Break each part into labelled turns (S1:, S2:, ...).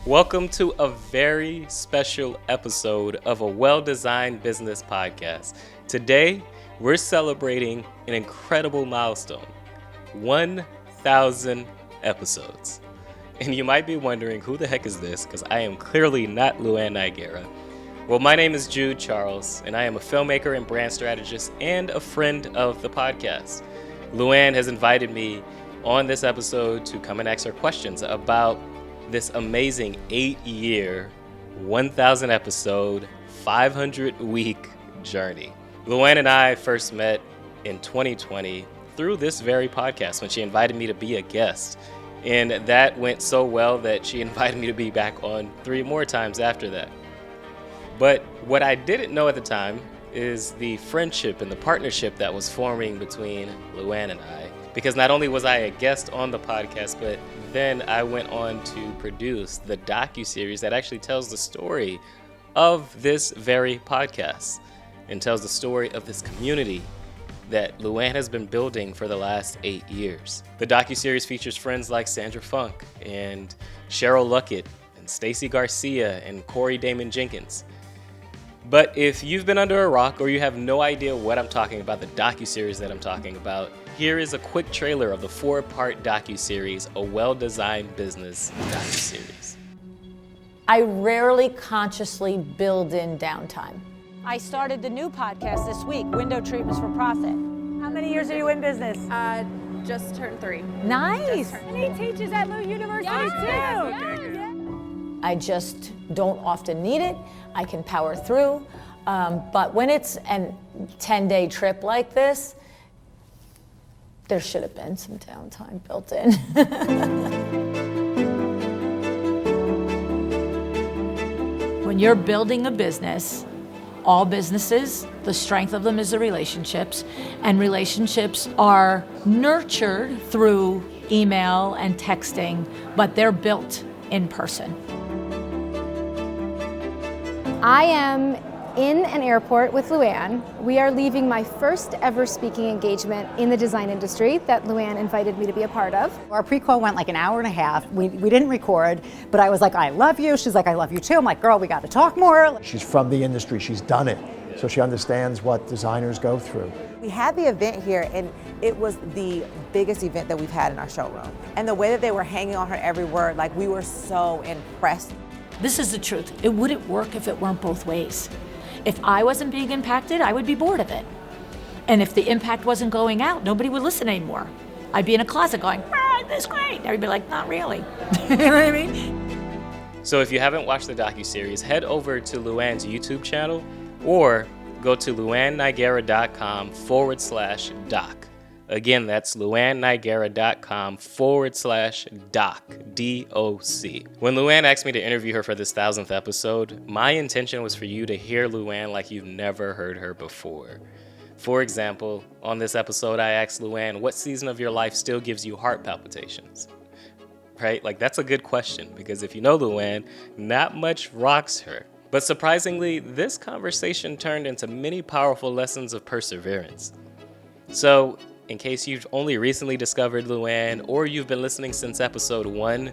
S1: Welcome to a very special episode of a well-designed business podcast. Today, we're celebrating an incredible milestone, 1,000 episodes. And you might be wondering, who the heck is this? Because I am clearly not LuAnn Nigara. Well, my name is Jude Charles, and I am a filmmaker and brand strategist and a friend of the podcast. LuAnn has invited me on this episode to come and ask her questions about this amazing 8-year, 1,000 episode, 500-week journey. LuAnn and I first met in 2020 through this very podcast when she invited me to be a guest. And that went so well that she invited me to be back on 3 more times after that. But what I didn't know at the time is the friendship and the partnership that was forming between LuAnn and I. Because not only was I a guest on the podcast, but then I went on to produce the docuseries that actually tells the story of this very podcast and tells the story of this community that LuAnn has been building for the last 8 years. The docuseries features friends like Sandra Funk and Cheryl Luckett and Stacey Garcia and Corey Damon Jenkins. But if you've been under a rock or you have no idea what I'm talking about, the docuseries that I'm talking about, here is a quick trailer of the 4-part docuseries, A Well-Designed Business docuseries.
S2: I rarely consciously build in downtime.
S3: I started the new podcast this week, Window Treatments for Profit. How many years are you in business?
S4: Just turned 3.
S3: Nice. And he teaches at Lu University too.
S2: I just don't often need it. I can power through. But when it's a 10-day trip like this, there should have been some downtime built in.
S5: When you're building a business, all businesses, the strength of them is the relationships, and relationships are nurtured through email and texting, but they're built in person.
S4: I am in an airport with LuAnn. We are leaving my first ever speaking engagement in the design industry that LuAnn invited me to be a part of.
S6: Our pre-call went like an hour and a half. We didn't record, but I was like, I love you. She's like, I love you too. I'm like, girl, we got to talk more.
S7: She's from the industry, she's done it, so she understands what designers go through.
S8: We had the event here, and it was the biggest event that we've had in our showroom. And the way that they were hanging on her every word, like, we were so impressed.
S5: This is the truth. It wouldn't work if it weren't both ways. If I wasn't being impacted, I would be bored of it. And if the impact wasn't going out, nobody would listen anymore. I'd be in a closet going, this is great. And everybody like, not really. You know what I mean?
S1: So if you haven't watched the docuseries, head over to LuAnn's YouTube channel or go to LuAnnNigara.com/doc. Again, that's LuAnnNigara.com/doc, D-O-C. When LuAnn asked me to interview her for this 1,000th episode, my intention was for you to hear LuAnn like you've never heard her before. For example, on this episode, I asked LuAnn, what season of your life still gives you heart palpitations? Right? Like, that's a good question, because if you know LuAnn, not much rocks her. But surprisingly, this conversation turned into many powerful lessons of perseverance. So, in case you've only recently discovered LuAnn or you've been listening since episode 1,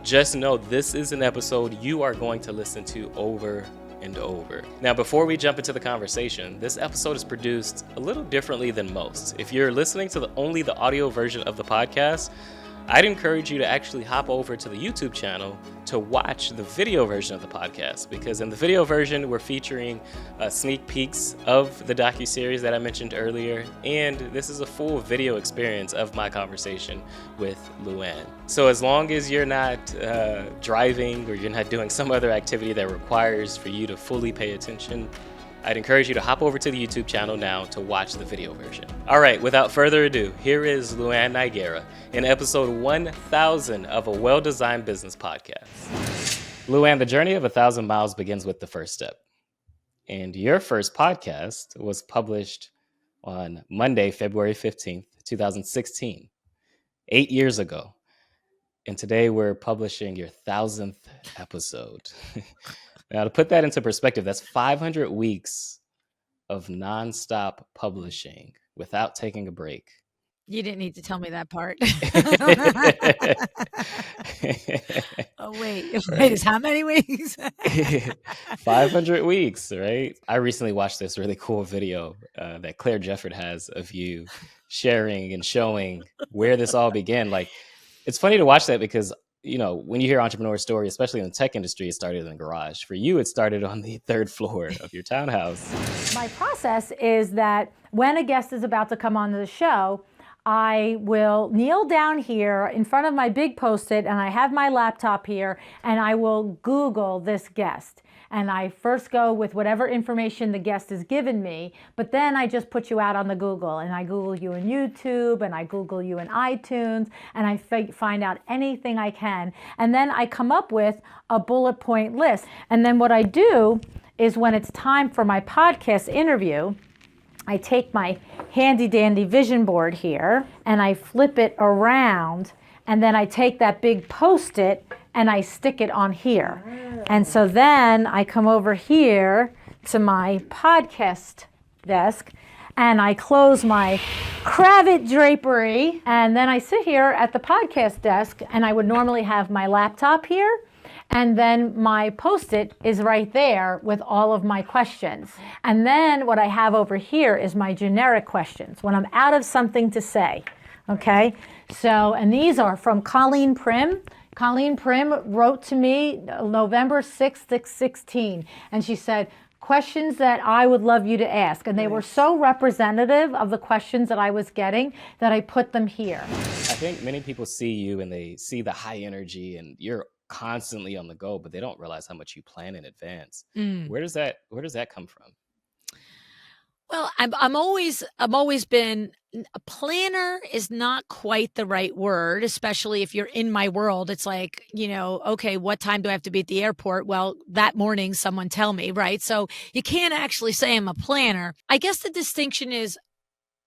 S1: just know this is an episode you are going to listen to over and over. Now, before we jump into the conversation, this episode is produced a little differently than most. If you're listening to only the audio version of the podcast, I'd encourage you to actually hop over to the YouTube channel to watch the video version of the podcast, because in the video version, we're featuring sneak peeks of the docuseries that I mentioned earlier, and this is a full video experience of my conversation with LuAnn. So as long as you're not driving or you're not doing some other activity that requires for you to fully pay attention, I'd encourage you to hop over to the YouTube channel now to watch the video version. All right, without further ado, here is LuAnn Nigara in episode 1,000 of A Well-Designed Business podcast. LuAnn, the journey of 1,000 miles begins with the first step. And your first podcast was published on Monday, February 15th, 2016, 8 years ago. And today we're publishing your 1,000th episode. Now, to put that into perspective, that's 500 weeks of nonstop publishing without taking a break.
S5: You didn't need to tell me that part. Oh, wait, is how many weeks?
S1: 500 weeks, right? I recently watched this really cool video that Claire Jefford has of you sharing and showing where this all began. Like, it's funny to watch that because, you know, when you hear entrepreneur story, especially in the tech industry, it started in the garage. For you, it started on the 3rd floor of your townhouse.
S3: My process is that when a guest is about to come on the show, I will kneel down here in front of my big Post-it, and I have my laptop here, and I will Google this guest. And I first go with whatever information the guest has given me, but then I just put you out on the Google, and I Google you in YouTube, and I Google you in iTunes, and I find out anything I can. And then I come up with a bullet point list. And then what I do is when it's time for my podcast interview, I take my handy dandy vision board here and I flip it around, and then I take that big Post-it and I stick it on here. And so then I come over here to my podcast desk and I close my cravat drapery, and then I sit here at the podcast desk, and I would normally have my laptop here, and then my Post-it is right there with all of my questions. And then what I have over here is my generic questions when I'm out of something to say, okay? So, and these are from Colleen Prim. Colleen Prim wrote to me November 6th, 16, and she said, questions that I would love you to ask. And they were so representative of the questions that I was getting that I put them here.
S1: I think many people see you and they see the high energy and you're constantly on the go, but they don't realize how much you plan in advance. Where does that come from?
S5: Well, I'm always been a planner is not quite the right word, especially if you're in my world. It's like, you know, okay, what time do I have to be at the airport? Well, that morning, someone tell me, right? So you can't actually say I'm a planner. I guess the distinction is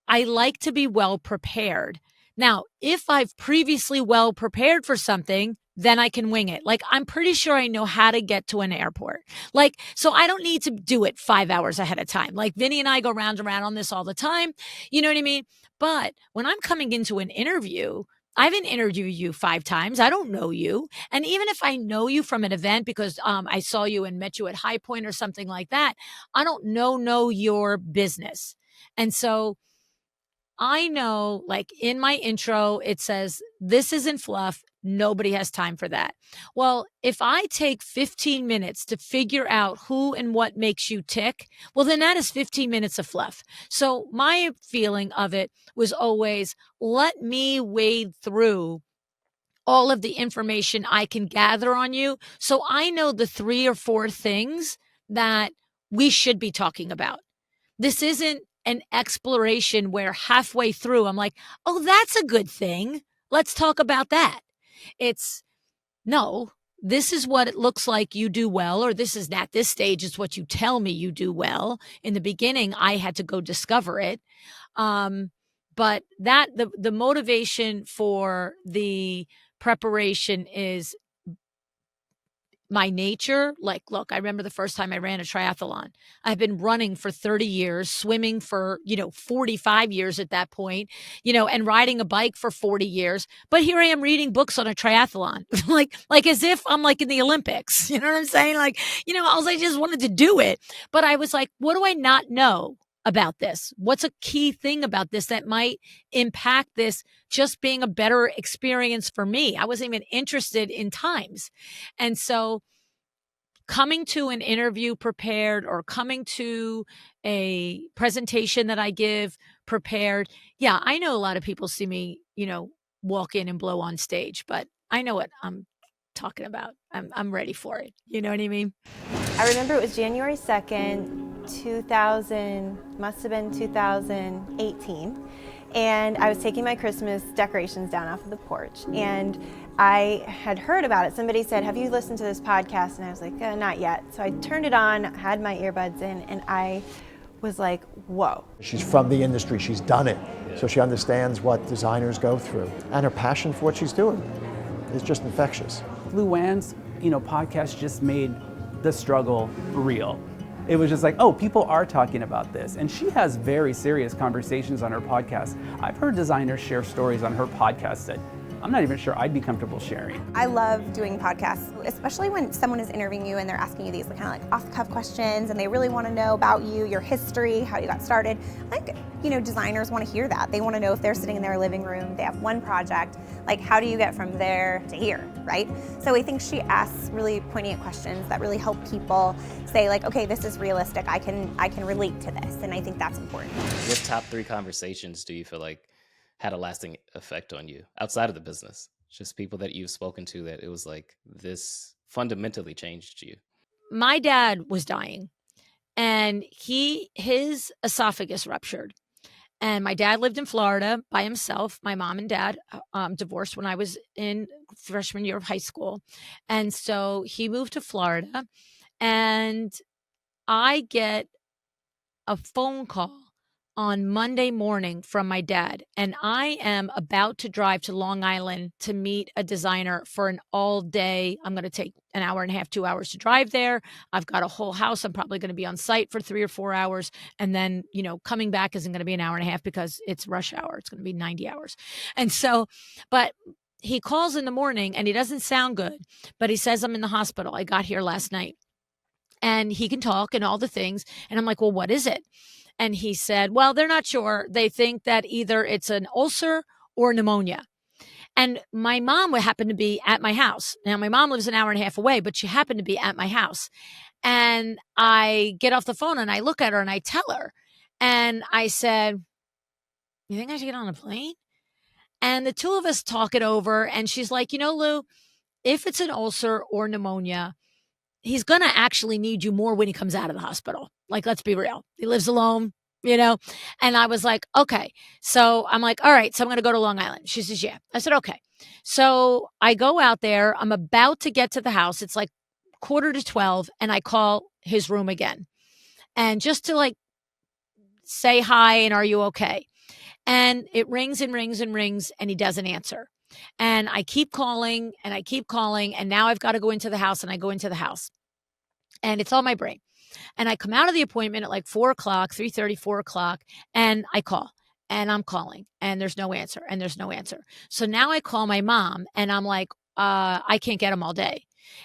S5: I like to be well prepared. Now, if I've previously well prepared for something, then I can wing it. Like, I'm pretty sure I know how to get to an airport. Like, so I don't need to do it 5 hours ahead of time. Like, Vinny and I go round and round on this all the time. You know what I mean? But when I'm coming into an interview, I haven't interviewed you 5 times. I don't know you. And even if I know you from an event because I saw you and met you at High Point or something like that, I don't know your business. And so I know, like in my intro, it says, this isn't fluff. Nobody has time for that. Well, if I take 15 minutes to figure out who and what makes you tick, well, then that is 15 minutes of fluff. So my feeling of it was always, let me wade through all of the information I can gather on you so I know the 3 or 4 things that we should be talking about. This isn't an exploration where halfway through I'm like, oh, that's a good thing. Let's talk about that. It's no, this is what it looks like you do well, or this is at this stage is what you tell me you do well. In the beginning, I had to go discover it. But that the motivation for the preparation is my nature. Like, look, I remember the first time I ran a triathlon. I've been running for 30 years, swimming for, 45 years at that point, and riding a bike for 40 years. But here I am reading books on a triathlon, like as if I'm like in the Olympics. You know what I'm saying? Like, I just wanted to do it. But I was like, what do I not know about this? What's a key thing about this that might impact this just being a better experience for me? I wasn't even interested in times. And so coming to an interview prepared or coming to a presentation that I give prepared. Yeah, I know a lot of people see me, walk in and blow on stage, but I know what I'm talking about. I'm ready for it. You know what I mean?
S9: I remember it was January 2nd, 2018, and I was taking my Christmas decorations down off of the porch, and I had heard about it. Somebody said, have you listened to this podcast? And I was like, not yet. So I turned it on, had my earbuds in, and I was like, whoa.
S7: She's from the industry, she's done it, so she understands what designers go through, and her passion for what she's doing is just infectious.
S10: LuAnn's, podcast just made the struggle real. it was just like, oh, people are talking about this. And she has very serious conversations on her podcast. I've heard designers share stories on her podcast that I'm not even sure I'd be comfortable sharing.
S11: I love doing podcasts, especially when someone is interviewing you and they're asking you these kind of like off-the-cuff questions and they really want to know about you, your history, how you got started. Like, you know, designers want to hear that. They want to know if they're sitting in their living room, they have one project, like how do you get from there to here, right? So I think she asks really poignant questions that really help people say like, okay, this is realistic. I can relate to this, and I think that's important.
S1: What top 3 conversations do you feel like had a lasting effect on you outside of the business? Just people that you've spoken to that it was like, this fundamentally changed you.
S5: My dad was dying, and his esophagus ruptured. And my dad lived in Florida by himself. My mom and dad divorced when I was in freshman year of high school. And so he moved to Florida, and I get a phone call on Monday morning from my dad, and I am about to drive to Long Island to meet a designer for an all day. I'm going to take an hour and a half, 2 hours to drive there. I've got a whole house. I'm probably going to be on site for 3 or 4 hours. And then, you know, coming back isn't going to be an hour and a half because it's rush hour. It's going to be 90 hours. And so, but he calls in the morning and he doesn't sound good, but he says, I'm in the hospital. I got here last night. And he can talk and all the things. And I'm like, well, what is it? And he said, well, they're not sure. They think that either it's an ulcer or pneumonia. And my mom would happen to be at my house. Now, my mom lives an hour and a half away, but she happened to be at my house. And I get off the phone and I look at her and I tell her. And I said, you think I should get on a plane? And the two of us talk it over. And she's like, you know, Lou, if it's an ulcer or pneumonia, he's going to actually need you more when he comes out of the hospital. Like, let's be real. He lives alone, you know? And I was like, okay. So I'm like, all right, so I'm going to go to Long Island. She says, yeah. I said, okay. So I go out there. I'm about to get to the house. It's like 11:45, and I call his room again. And just to like say hi and are you okay? And it rings and rings and rings, and he doesn't answer. And I keep calling and I keep calling. And now I've got to go into the house, and I go into the house and it's on my brain. And I come out of the appointment at like 4 o'clock, 3:30, 4 o'clock, and I call and I'm calling and there's no answer and there's no answer. So now I call my mom and I'm like, I can't get him all day.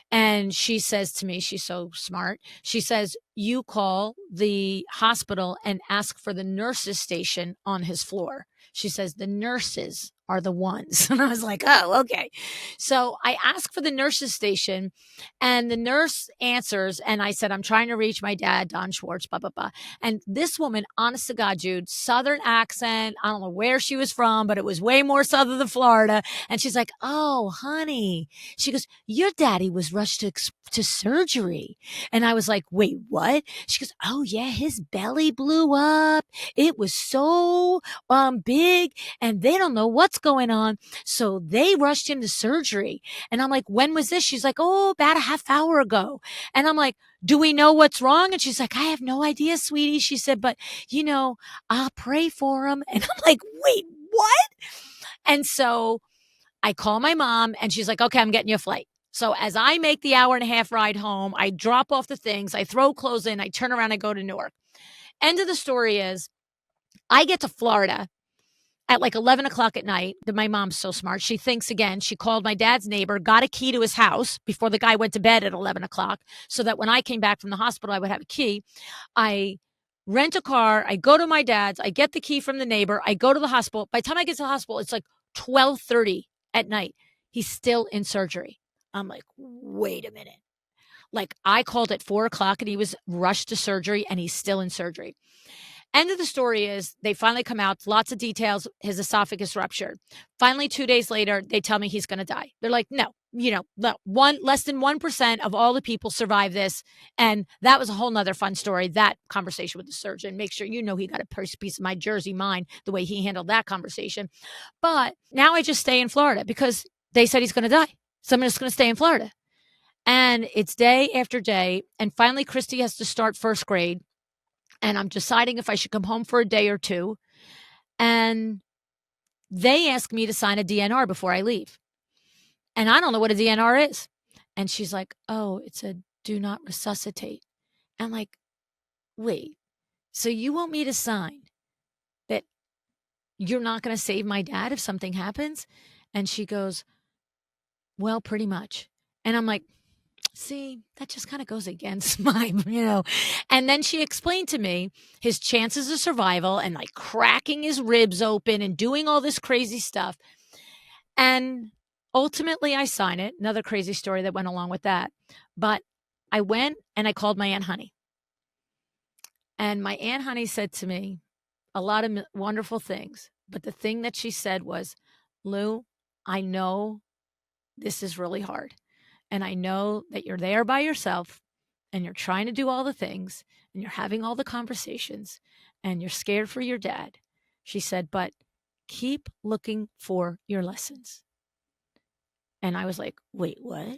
S5: And she says to me, she's so smart. She says, you call the hospital and ask for the nurses station on his floor. She says, the nurses are the ones. And I was like, oh, okay. So I asked for the nurses station and the nurse answers. And I said, I'm trying to reach my dad, Don Schwartz, blah, blah, blah. And this woman, honest to God, Jude, Southern accent. I don't know where she was from, but it was way more southern than Florida. And she's like, oh, honey. She goes, your daddy was rushed to surgery. And I was like, wait, what? She goes, oh yeah, his belly blew up. It was so big and they don't know what's going on. So they rushed him to surgery. And I'm like, when was this? She's like, oh, about a half hour ago. And I'm like, do we know what's wrong? And she's like, I have no idea, sweetie. She said, but you know, I'll pray for him. And I'm like, wait, what? And so I call my mom and she's like, okay, I'm getting you a flight. So as I make the hour and a half ride home, I drop off the things, I throw clothes in, I turn around, I go to Newark. End of the story is I get to Florida at like 11 o'clock at night. My mom's so smart. She thinks again. She called my dad's neighbor, got a key to his house before the guy went to bed at 11 o'clock so that when I came back from the hospital, I would have a key. I rent a car. I go to my dad's. I get the key from the neighbor. I go to the hospital. By the time I get to the hospital, it's like 12:30 at night. He's still in surgery. I'm like, wait a minute. Like I called at 4 o'clock and he was rushed to surgery and he's still in surgery. End of the story is they finally come out, lots of details, his esophagus ruptured. Finally, 2 days later, they tell me he's going to die. They're like, no, less than 1% of all the people survive this. And that was a whole nother fun story, that conversation with the surgeon. Make sure you know he got a piece of my Jersey mind, the way he handled that conversation. But now I just stay in Florida because they said he's going to die. So I'm just going to stay in Florida. And it's day after day. And finally, Christy has to start first grade. And I'm deciding if I should come home for a day or two. And they ask me to sign a DNR before I leave. And I don't know what a DNR is. And she's like, oh, it's a do not resuscitate. And I'm like, wait, so you want me to sign that you're not going to save my dad if something happens? And she goes, well, pretty much. And I'm like, see, that just kind of goes against my. And then she explained to me his chances of survival and like cracking his ribs open and doing all this crazy stuff. And ultimately, I signed it. Another crazy story that went along with that. But I went and I called my Aunt Honey. And my Aunt Honey said to me a lot of wonderful things. But the thing that she said was, Lou, I know this is really hard. And I know that you're there by yourself and you're trying to do all the things and you're having all the conversations and you're scared for your dad. She said, but keep looking for your lessons. And I was like, wait, what?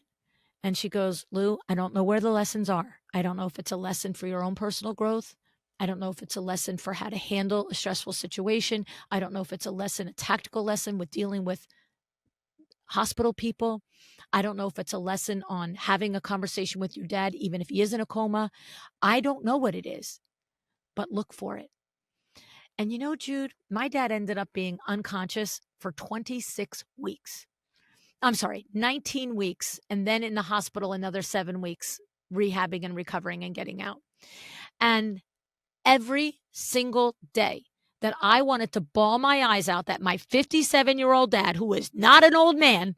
S5: And she goes, Lou, I don't know where the lessons are. I don't know if it's a lesson for your own personal growth. I don't know if it's a lesson for how to handle a stressful situation. I don't know if it's a tactical lesson with dealing with hospital people. I don't know if it's a lesson on having a conversation with your dad, even if he is in a coma. I don't know what it is, but look for it. And Jude, my dad ended up being unconscious for 26 weeks. I'm sorry, 19 weeks. And then in the hospital, another 7 weeks, rehabbing and recovering and getting out. And every single day that I wanted to bawl my eyes out that my 57-year-old dad, who is not an old man,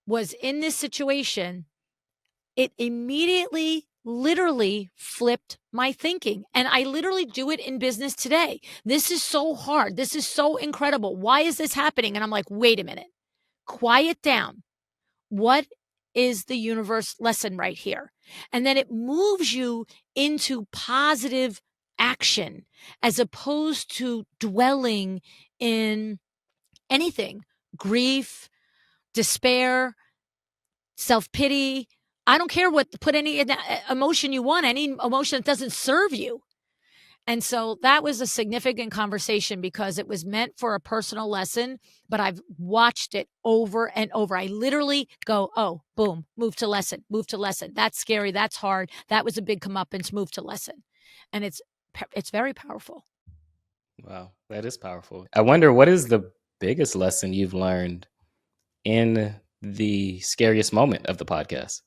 S5: was in this situation, it immediately literally flipped my thinking. And I literally do it in business today. This is so hard. This is so incredible. Why is this happening? And I'm like, wait a minute, quiet down. What is the universe lesson right here? And then it moves you into positive action as opposed to dwelling in anything, grief, despair, self-pity. I don't care put any emotion you want, any emotion that doesn't serve you. And so that was a significant conversation because it was meant for a personal lesson, but I've watched it over and over. I literally go, oh, boom, move to lesson. That's scary. That's hard. That was a big comeuppance, move to lesson. And it's very powerful.
S1: Wow, that is powerful. I wonder, what is the biggest lesson you've learned in the scariest moment of the podcast?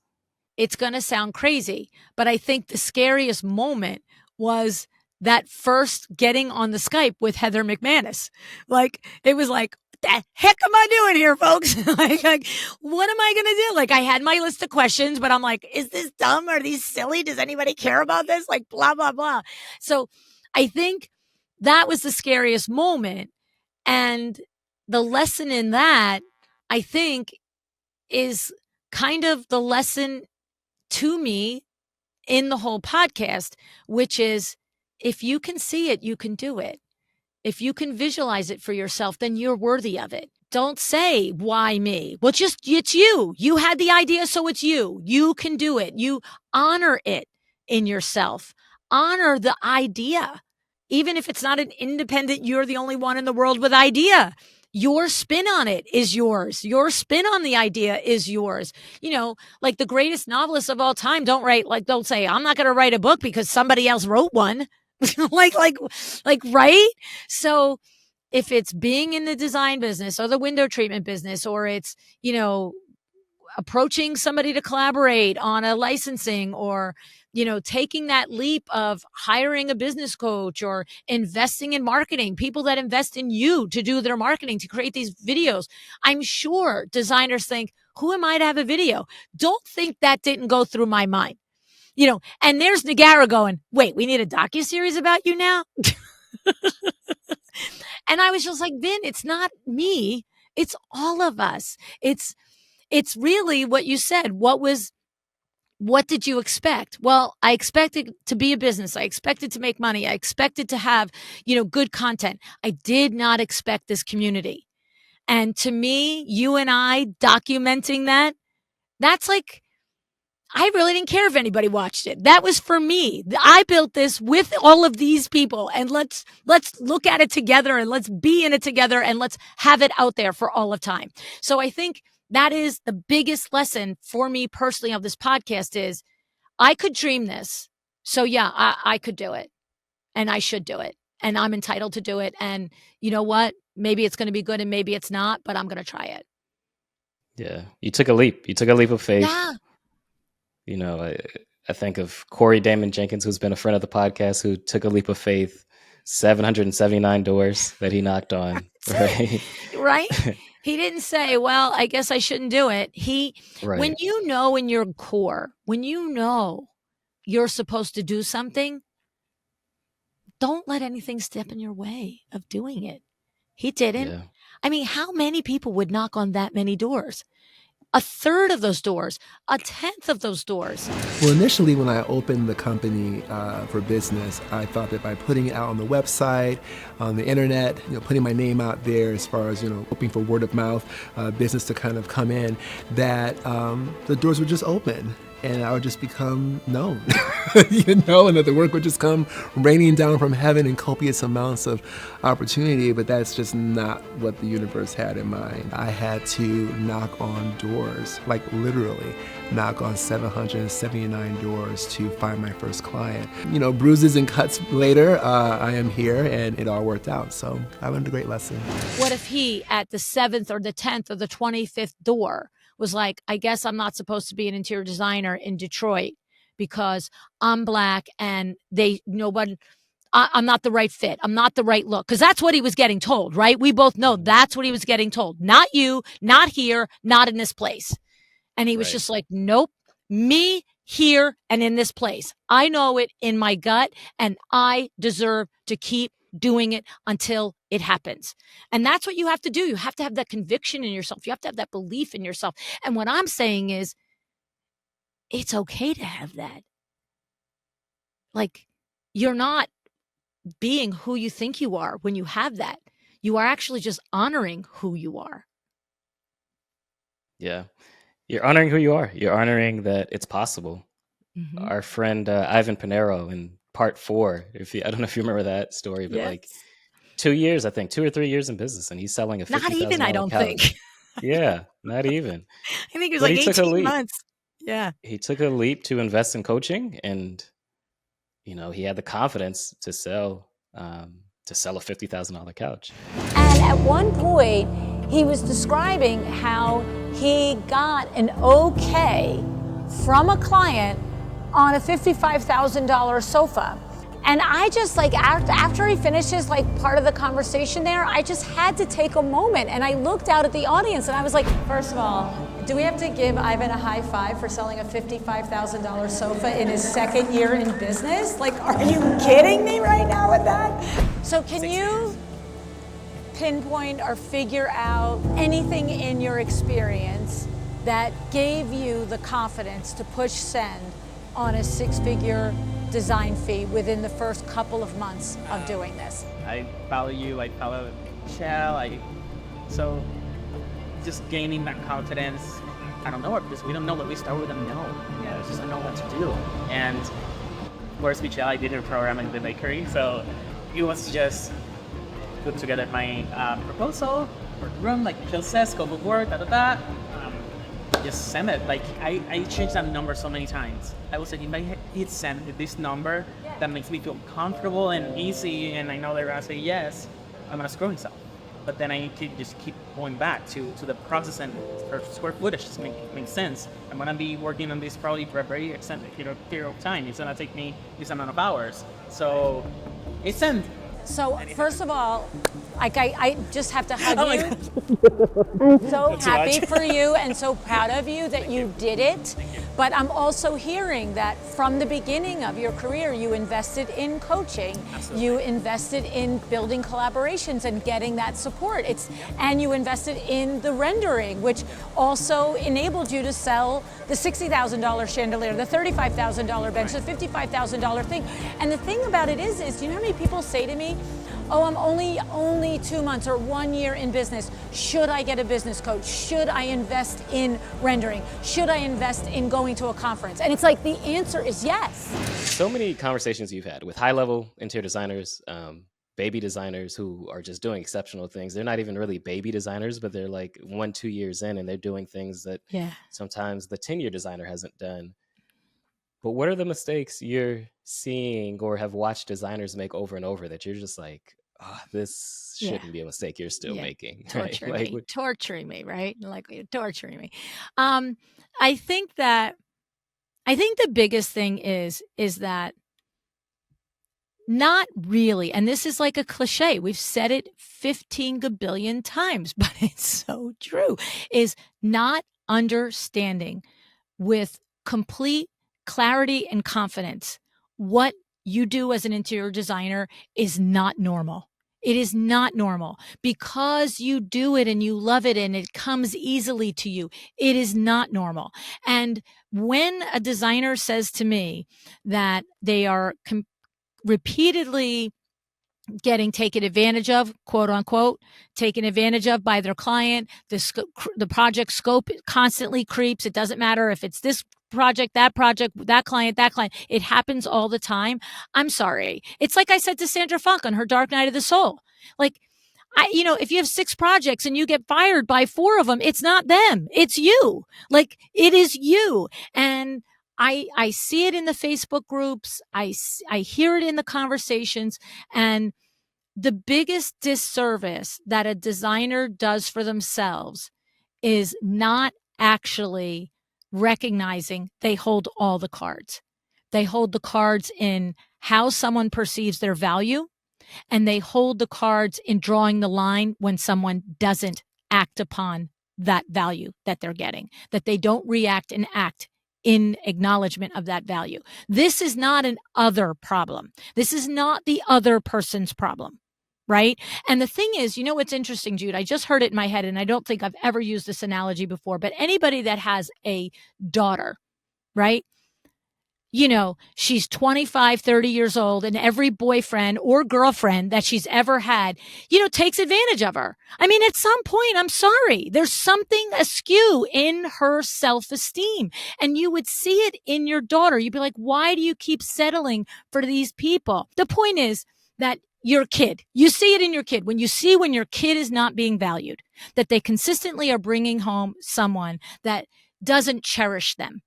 S5: It's going to sound crazy, but I think the scariest moment was that first getting on the Skype with Heather McManus. Like, it was like, what the heck am I doing here, folks? like, what am I going to do? Like, I had my list of questions, but I'm like, is this dumb? Are these silly? Does anybody care about this? Like, blah, blah, blah. So I think that was the scariest moment. And the lesson in that, I think, is kind of the lesson to me in the whole podcast, which is, if you can see it, you can do it. If you can visualize it for yourself, then you're worthy of it. Don't say, why me? Well, it's you. You had the idea, so it's you. You can do it. You honor it in yourself. Honor the idea. Even if it's not an independent, you're the only one in the world with idea. Your spin on it is yours. Your spin on the idea is yours. Like the greatest novelists of all time don't say, I'm not going to write a book because somebody else wrote one. Right? So if it's being in the design business or the window treatment business, or it's, approaching somebody to collaborate on a licensing, or, taking that leap of hiring a business coach or investing in marketing, people that invest in you to do their marketing, to create these videos. I'm sure designers think, who am I to have a video? Don't think that didn't go through my mind. And there's Nigara going, wait, we need a docuseries about you now? And I was just like, Vin, it's not me. It's all of us. It's really what you said. What did you expect? Well, I expected to be a business. I expected to make money. I expected to have, good content. I did not expect this community. And to me, you and I documenting that's like, I really didn't care if anybody watched it. That was for me. I built this with all of these people, and let's look at it together, and let's be in it together, and let's have it out there for all of time. So I think that is the biggest lesson for me personally of this podcast is, I could dream this. So yeah, I could do it, and I should do it, and I'm entitled to do it. And you know what? Maybe it's going to be good and maybe it's not, but I'm going to try it.
S1: Yeah. You took a leap. You took a leap of faith.
S5: Yeah.
S1: You know, I think of Corey Damon Jenkins, who's been a friend of the podcast, who took a leap of faith, 779 doors that he knocked on. Right.
S5: Right? He didn't say, well, I guess I shouldn't do it. When
S1: Right.
S5: you know in your core, when you know you're supposed to do something, don't let anything step in your way of doing it. He didn't.
S1: Yeah.
S5: I mean, how many people would knock on that many doors? A third of those doors, a tenth of those doors.
S12: Well, initially when I opened the company for business, I thought that by putting it out on the website, on the internet, putting my name out there as far as, hoping for word of mouth business to kind of come in, that the doors would just open and I would just become known, and that the work would just come raining down from heaven in copious amounts of opportunity. But that's just not what the universe had in mind. I had to knock on doors, like literally knock on 779 doors to find my first client. Bruises and cuts later, I am here and it all worked out. So I learned a great lesson.
S5: What if he, at the 7th or the 10th or the 25th door, was like, I guess I'm not supposed to be an interior designer in Detroit because I'm Black and I'm not the right fit. I'm not the right look. Because that's what he was getting told, right? We both know that's what he was getting told. Not you, not here, not in this place. And he was just like, nope, me here and in this place. I know it in my gut and I deserve to keep doing it until it happens. And that's what you have to do. You have to have that conviction in yourself. You have to have that belief in yourself. And what I'm saying is, it's okay to have that. Like, you're not being who you think you are when you have that. You are actually just honoring who you are.
S1: Yeah. You're honoring who you are. You're honoring that it's possible.
S5: Mm-hmm.
S1: Our friend Ivan Pinero in part 4, I don't know if you remember that story, but like 2 years, I think 2 or 3 years in business, and he's selling a $50,000
S5: Not even, I don't
S1: couch.
S5: think.
S1: Yeah, not even.
S5: I think it was
S1: But
S5: like
S1: he took a
S5: 18
S1: leap.
S5: months. Yeah.
S1: He took a leap to invest in coaching, and he had the confidence to sell a $50,000 couch.
S2: And at one point, he was describing how he got an okay from a client on a $55,000 sofa. And I just after he finishes part of the conversation there, I just had to take a moment and I looked out at the audience and I was like, first of all, do we have to give Ivan a high five for selling a $55,000 sofa in his second year in business? Are you kidding me right now with that? So can you pinpoint or figure out anything in your experience that gave you the confidence to push send on a 6-figure design fee within the first couple of months of doing this?
S10: I follow you, I follow Michelle, so just gaining that confidence. I don't know, because we don't know what we start with a no. Yeah, it's just I know what to do. And of course, Michelle, I did her program in the bakery, so it was just put together my proposal for the room, like Michelle says, scope of work, just send it. I changed that number so many times. I was like, if I hit send with this number, that makes me feel comfortable and easy, and I know they're gonna say yes, I'm gonna screw myself. But then I need to just keep going back to the process and for square footage just makes sense. I'm gonna be working on this probably for a very extended period of time. It's gonna take me this amount of hours. So it's send.
S2: So first of all, I just have to hug you. I'm so happy for you and so proud of you that you did it. But I'm also hearing that from the beginning of your career, you invested in coaching. Absolutely. You invested in building collaborations and getting that support. And you invested in the rendering, which also enabled you to sell the $60,000 chandelier, the $35,000 bench, the $55,000 thing. And the thing about it is do you know how many people say to me, oh, I'm only 2 months or 1 year in business. Should I get a business coach? Should I invest in rendering? Should I invest in going to a conference? And it's like the answer is yes.
S1: So many conversations you've had with high-level interior designers, baby designers who are just doing exceptional things. They're not even really baby designers, but they're 1-2 years in and they're doing things that sometimes the 10-year designer hasn't done. But what are the mistakes you're seeing or have watched designers make over and over that you're just like, oh, this
S3: Yeah.
S1: shouldn't be a mistake you're still making, right?
S3: Torturing
S1: Like,
S3: me, torturing me, right? Like you're torturing me. Um, I think the biggest thing is that not really, and this is like a cliche. We've said it 15 gabillion times, but it's so true, is not understanding with complete clarity and confidence what you do as an interior designer is not normal. It is not normal because you do it and you love it and it comes easily to you. It is not normal. And when a designer says to me that they are repeatedly getting taken advantage of, quote unquote, taken advantage of by their client, the project scope constantly creeps. It doesn't matter if it's this project, that client, it happens all the time. I'm sorry. It's like I said to Sandra Funk on her Dark Night of the Soul. Like, if you have 6 projects and you get fired by 4 of them, it's not them. It's you. Like, it is you. And I see it in the Facebook groups. I hear it in the conversations. And the biggest disservice that a designer does for themselves is not actually recognizing they hold all the cards. They hold the cards in how someone perceives their value, and they hold the cards in drawing the line when someone doesn't act upon that value that they're getting, that they don't react and act in acknowledgement of that value. This is not an other problem. This is not the other person's problem, right? And the thing is, what's interesting, Jude, I just heard it in my head, and I don't think I've ever used this analogy before, but anybody that has a daughter, right? She's 25, 30 years old, and every boyfriend or girlfriend that she's ever had, takes advantage of her. I mean, at some point, I'm sorry, there's something askew in her self-esteem. And you would see it in your daughter. You'd be like, why do you keep settling for these people? The point is that your kid, you see it in your kid. When your kid is not being valued, that they consistently are bringing home someone that doesn't cherish them.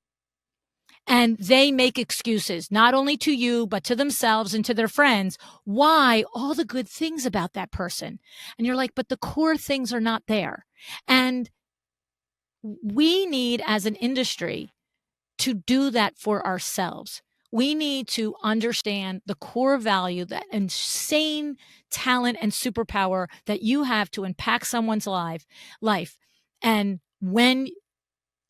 S3: And they make excuses, not only to you, but to themselves and to their friends, why all the good things about that person. And you're like, but the core things are not there. And we need, as an industry, to do that for ourselves. We need to understand the core value, that insane talent and superpower that you have to impact someone's life. And when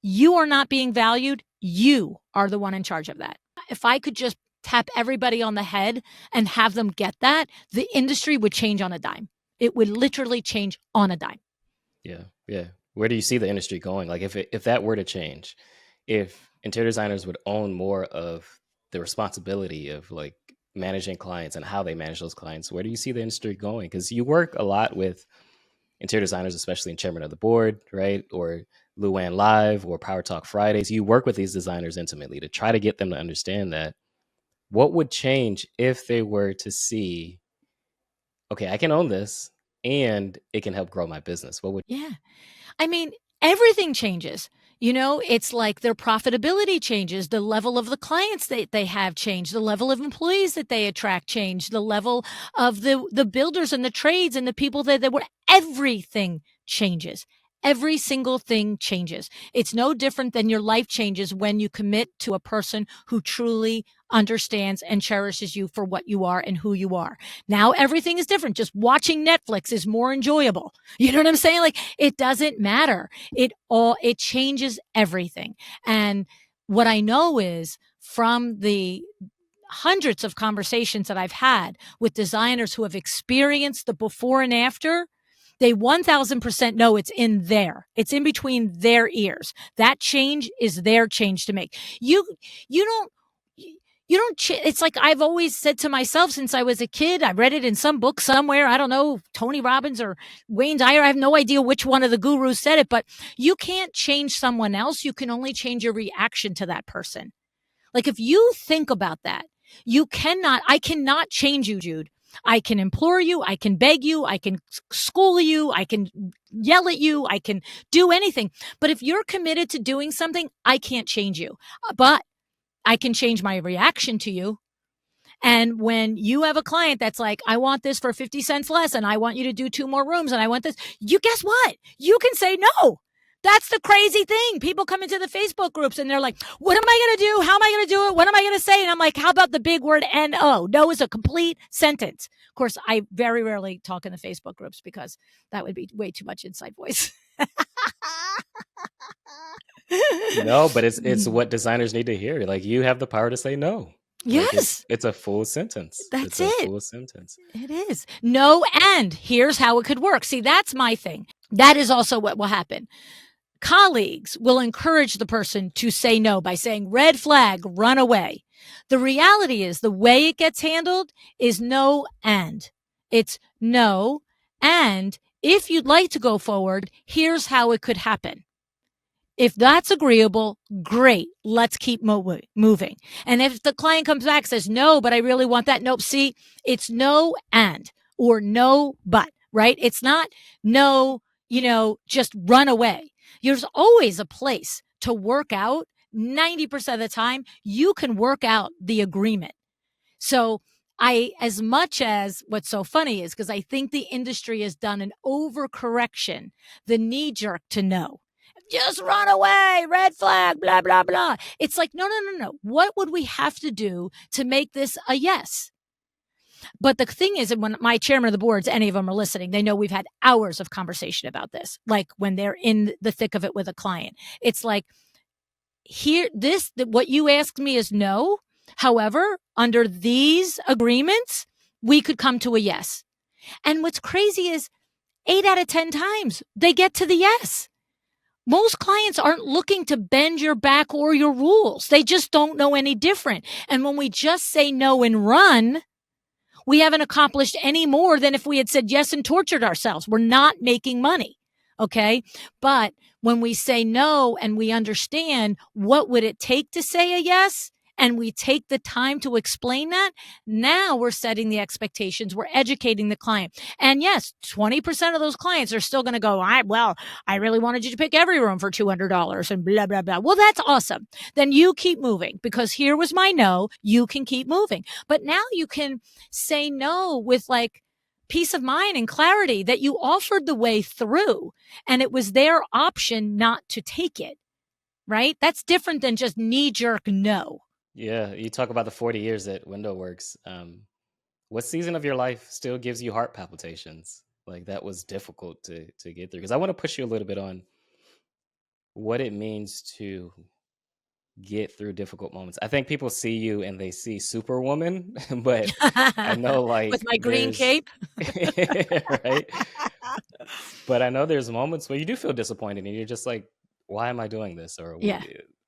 S3: you are not being valued, you are the one in charge of that. If I could just tap everybody on the head and have them get that, the industry would change on a dime. It would literally change on a dime.
S1: Yeah. Where do you see the industry going? Like, if that were to change, if interior designers would own more of the responsibility of like managing clients and how they manage those clients, where do you see the industry going? Because you work a lot with interior designers, especially in Chairman of the Board, right? Or LuAnn Live or Power Talk Fridays. You work with these designers intimately to try to get them to understand that. What would change if they were to see, okay, I can own this and it can help grow my business?
S3: Yeah. I mean, everything changes. It's like their profitability changes, the level of the clients that they have changed, the level of employees that they attract changed, the level of the builders and the trades and the people that were, everything changes. Every single thing changes. It's no different than your life changes when you commit to a person who truly understands and cherishes you for what you are and who you are. Now everything is different. Just watching Netflix is more enjoyable. You know what I'm saying? Like, it doesn't matter. It changes everything. And what I know is from the hundreds of conversations that I've had with designers who have experienced the before and after, they 1000% know it's in there. It's in between their ears. That change is their change to make. You don't, it's like I've always said to myself since I was a kid, I read it in some book somewhere. I don't know, Tony Robbins or Wayne Dyer. I have no idea which one of the gurus said it, but you can't change someone else. You can only change your reaction to that person. Like, if you think about that, I cannot change you, Jude. I can implore you. I can beg you. I can school you. I can yell at you. I can do anything. But if you're committed to doing something, I can't change you. But I can change my reaction to you. And when you have a client that's like, I want this for 50 cents less, and I want you to do 2 more rooms, and I want this, you guess what? You can say no. That's the crazy thing. People come into the Facebook groups and they're like, what am I going to do? How am I going to do it? What am I going to say? And I'm like, how about the big word N-O? No is a complete sentence. Of course, I very rarely talk in the Facebook groups because that would be way too much inside voice.
S1: No, but it's what designers need to hear. Like, you have the power to say no. Like,
S3: Yes.
S1: it's a full sentence.
S3: That's
S1: it's a
S3: it.
S1: full sentence.
S3: It is. No, and here's how it could work. See, that's my thing. That is also what will happen. Colleagues will encourage the person to say no by saying, red flag, run away. The reality is the way it gets handled is no and. It's no, and if you'd like to go forward, here's how it could happen. If that's agreeable, great. Let's keep moving. And if the client comes back and says, no, but I really want that. Nope. See, it's no and or no, but, right? It's not no, just run away. There's always a place to work out. 90% of the time, you can work out the agreement. So as much as what's so funny is because I think the industry has done an overcorrection, the knee jerk to no. Just run away, red flag, blah, blah, blah. It's like, no. What would we have to do to make this a yes? But the thing is, when my chairman of the boards, any of them are listening, they know we've had hours of conversation about this. Like when they're in the thick of it with a client, it's like, what you asked me is no. However, under these agreements, we could come to a yes. And what's crazy is 8 out of 10 times they get to the yes. Most clients aren't looking to bend your back or your rules. They just don't know any different. And when we just say no and run, we haven't accomplished any more than if we had said yes and tortured ourselves. We're not making money. Okay. But when we say no and we understand what would it take to say a yes, and we take the time to explain that, now we're setting the expectations. We're educating the client. And yes, 20% of those clients are still going to go, I really wanted you to pick every room for $200 and blah, blah, blah. Well, that's awesome. Then you keep moving because here was my no. You can keep moving. But now you can say no with like peace of mind and clarity that you offered the way through and it was their option not to take it, right? That's different than just knee-jerk no.
S1: Yeah, you talk about the 40 years that Window works. What season of your life still gives you heart palpitations? Like that was difficult to get through. Because I want to push you a little bit on what it means to get through difficult moments. I think people see you and they see Superwoman, but I know like
S3: with my green cape,
S1: right? But I know there's moments where you do feel disappointed and you're just like, why am I doing this? Or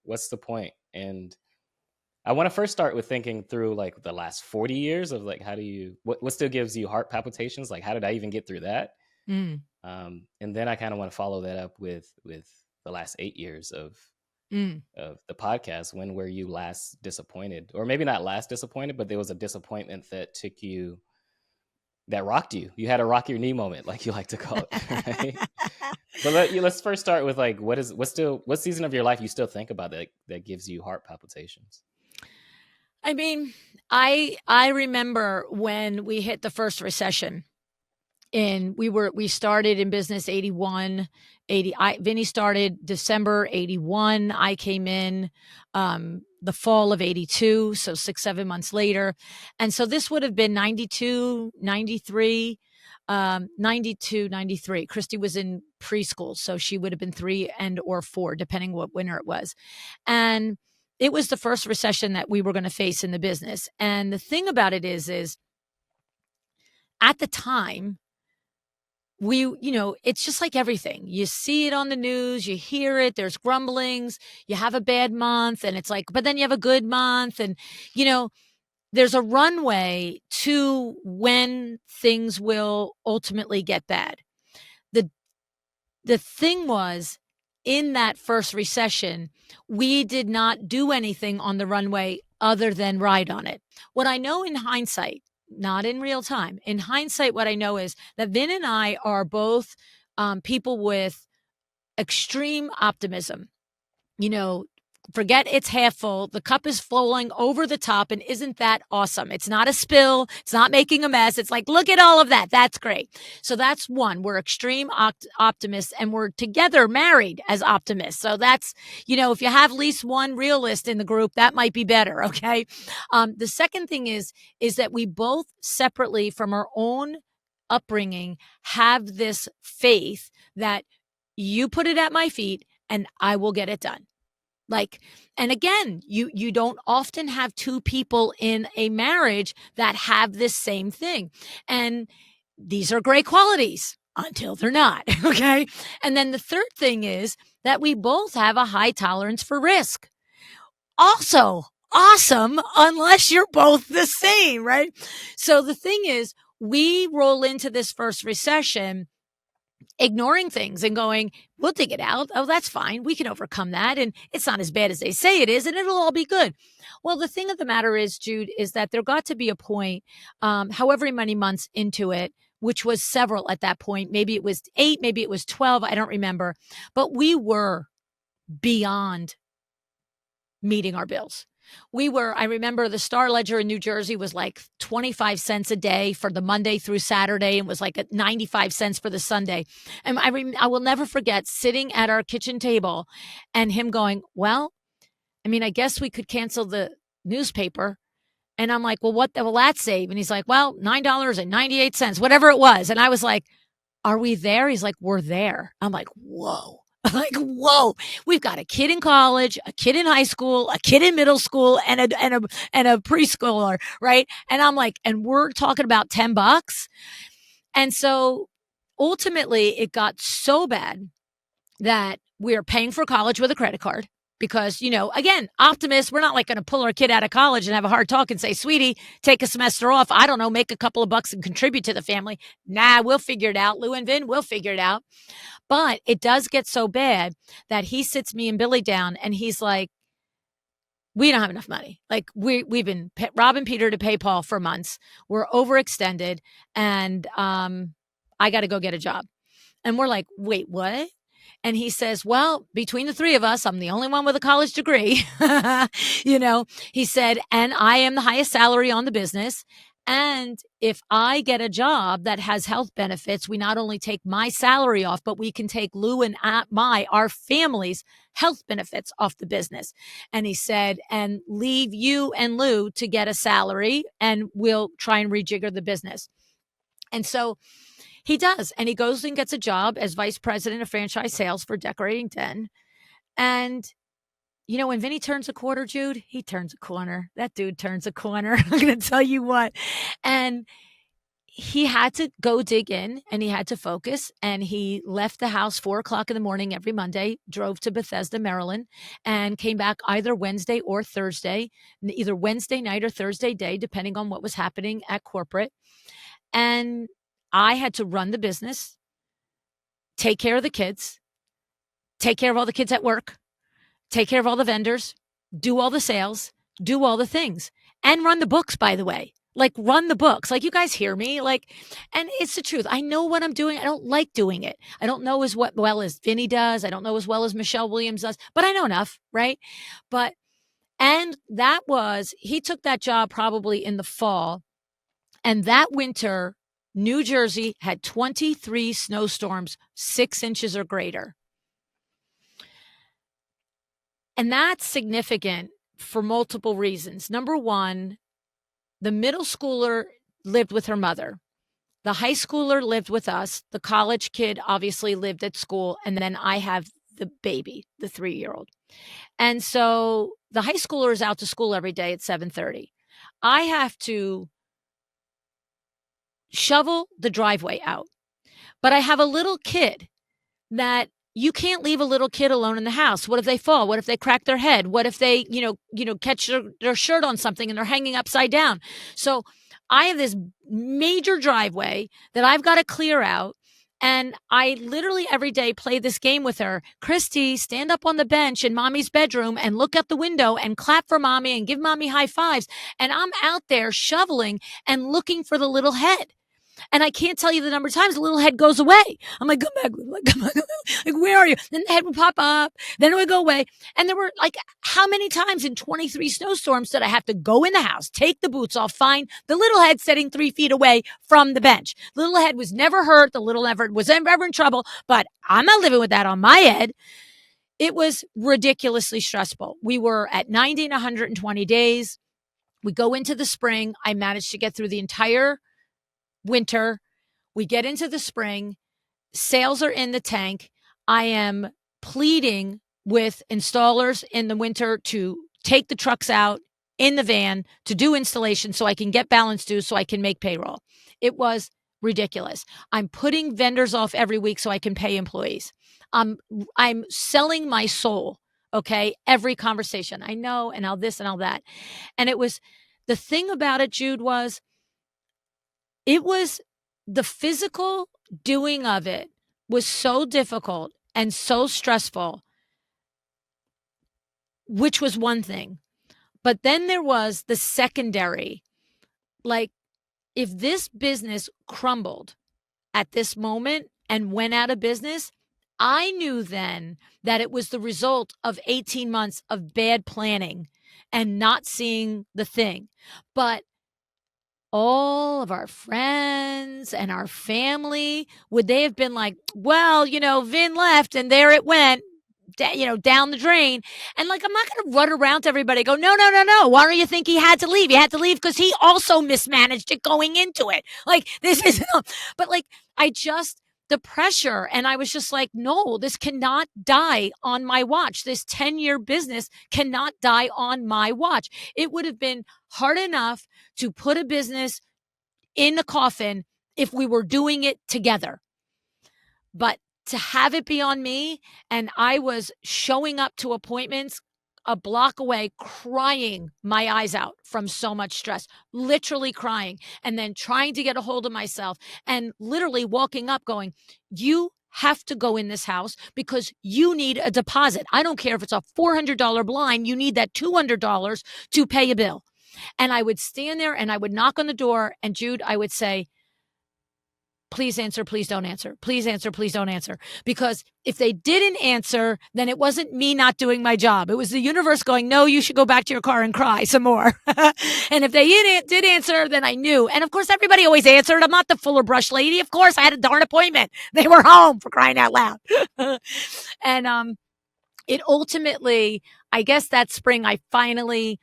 S1: what's the point? And I want to first start with thinking through like the last 40 years of like, what still gives you heart palpitations? Like, how did I even get through that? And then I kind of want to follow that up with the last 8 years of the podcast. When were you last disappointed? Or maybe not last disappointed, but there was a disappointment that that rocked you. You had a rock your knee moment, like you like to call it, right? But let's first start with like, what season of your life you still think about that gives you heart palpitations?
S3: I mean, I remember when we hit the first recession and we started in business 81, Vinny started December 81. I came in the fall of 82, so 6-7 months later. And so this would have been 92, 93, 92, 93. Christy was in preschool, so she would have been 3 and or 4, depending what winter it was. And it was the first recession that we were going to face in the business. And the thing about it is at the time, it's just like everything. You see it on the news, you hear it, there's grumblings, you have a bad month and it's like, but then you have a good month and, there's a runway to when things will ultimately get bad. The thing was, in that first recession, we did not do anything on the runway other than ride on it. What I know in hindsight, not in real time, in hindsight, what I know is that Vin and I are both people with extreme optimism.
S5: forget it's half full. The cup is flowing over the top. And isn't that awesome? It's not a spill. It's not making a mess. It's like, look at all of that. That's great. So that's one. We're extreme optimists, and we're together married as optimists. So that's, if you have at least one realist in the group, that might be better. Okay. The second thing is that we both separately from our own upbringing have this faith that you put it at my feet and I will get it done. And again, you don't often have two people in a marriage that have this same thing. And these are great qualities until they're not. Okay. And then the third thing is that we both have a high tolerance for risk. Also awesome, unless you're both the same, right? So the thing is, we roll into this first recession ignoring things and going, we'll dig it out. Oh, that's fine. We can overcome that. And it's not as bad as they say it is, and it'll all be good. Well, the thing of the matter is, Jude, is that there got to be a point, however many months into it, which was several at that point. Maybe it was 8, maybe it was 12. I don't remember. But we were beyond meeting our bills. I remember the Star Ledger in New Jersey was like 25 cents a day for the Monday through Saturday and was like at 95 cents for the Sunday. And I will never forget sitting at our kitchen table and him going, well, I guess we could cancel the newspaper. And I'm like, well, what will that save? And he's like, well, $9.98, whatever it was. And I was like, are we there? He's like, we're there. I'm like, whoa. Whoa, we've got a kid in college, a kid in high school, a kid in middle school, and a preschooler, right? And I'm like, and we're talking about $10. And so ultimately it got so bad that we're paying for college with a credit card because, again, optimists, we're not like going to pull our kid out of college and have a hard talk and say, sweetie, take a semester off. I don't know, make a couple of bucks and contribute to the family. Nah, we'll figure it out. Lou and Vin, we'll figure it out. But it does get so bad that he sits me and Billy down and he's like, we don't have enough money. Like we've been robbing Peter to pay Paul for months. We're overextended and I got to go get a job. And we're like, wait, what? And he says, well, between the three of us, I'm the only one with a college degree. He said, and I am the highest salary on the business. And if I get a job that has health benefits, we not only take my salary off, but we can take Lou and our family's health benefits off the business. And he said, and leave you and Lou to get a salary and we'll try and rejigger the business. And so he does. And he goes and gets a job as vice president of franchise sales for Decorating Den. And when Vinny turns a quarter, Jude, he turns a corner. That dude turns a corner. I'm going to tell you what. And he had to go dig in and he had to focus. And he left the house 4:00 in the morning every Monday, drove to Bethesda, Maryland, and came back either Wednesday or Thursday, either Wednesday night or Thursday day, depending on what was happening at corporate. And I had to run the business, take care of the kids, take care of all the kids at work, take care of all the vendors, do all the sales, do all the things, and run the books, by the way. Run the books. You guys hear me? And it's the truth. I know what I'm doing. I don't like doing it. I don't know as well as Vinny does. I don't know as well as Michelle Williams does, but I know enough, right? And he took that job probably in the fall. And that winter, New Jersey had 23 snowstorms, 6 inches or greater. And that's significant for multiple reasons. Number one, the middle schooler lived with her mother. The high schooler lived with us. The college kid obviously lived at school. And then I have the baby, the 3-year-old. And so the high schooler is out to school every day at 7:30. I have to shovel the driveway out. But I have a little kid that you can't leave a little kid alone in the house. What if they fall? What if they crack their head? What if they, catch their shirt on something and they're hanging upside down? So I have this major driveway that I've got to clear out. And I literally every day play this game with her. Christy, stand up on the bench in mommy's bedroom and look out the window and clap for mommy and give mommy high fives. And I'm out there shoveling and looking for the little head. And I can't tell you the number of times the little head goes away. I'm like, come back, come back. Like, where are you? Then the head would pop up. Then it would go away. And there were like, how many times in 23 snowstorms did I have to go in the house, take the boots off, find the little head sitting 3 feet away from the bench? The little head was never hurt. The little head was ever in trouble, but I'm not living with that on my head. It was ridiculously stressful. We were at 90 and 120 days. We go into the spring. I managed to get through the entire winter. We get into the spring. Sales are in the tank. I am pleading with installers in the winter to take the trucks out in the van to do installation so I can get balance due so I can make payroll. It was ridiculous. I'm putting vendors off every week so I can pay employees. I'm selling my soul, okay? Every conversation. I know, and all this and all that. And it was, the thing about it, Jude, was it was the physical doing of it was so difficult and so stressful, which was one thing. But then there was the secondary, like, if this business crumbled at this moment and went out of business, I knew then that it was the result of 18 months of bad planning and not seeing the thing. But all of our friends and our family, would they have been like, well, Vin left and there it went, down the drain. And like, I'm not going to run around to everybody and go, no. Why do you think he had to leave? He had to leave because he also mismanaged it going into it. Like, this is, but like, the pressure. And I was just like, no, this cannot die on my watch. This 10-year business cannot die on my watch. It would have been hard enough to put a business in a coffin if we were doing it together. But to have it be on me, and I was showing up to appointments a block away, crying my eyes out from so much stress, literally crying, and then trying to get a hold of myself and literally walking up going, you have to go in this house because you need a deposit. I don't care if it's a $400 blind, you need that $200 to pay a bill. And I would stand there and I would knock on the door, and Jude, I would say, please answer, please don't answer. Please answer, please don't answer. Because if they didn't answer, then it wasn't me not doing my job. It was the universe going, no, you should go back to your car and cry some more. And if they did answer, then I knew. And of course, everybody always answered. I'm not the Fuller Brush lady. Of course, I had a darn appointment. They were home, for crying out loud. And it ultimately, I guess that spring, I finally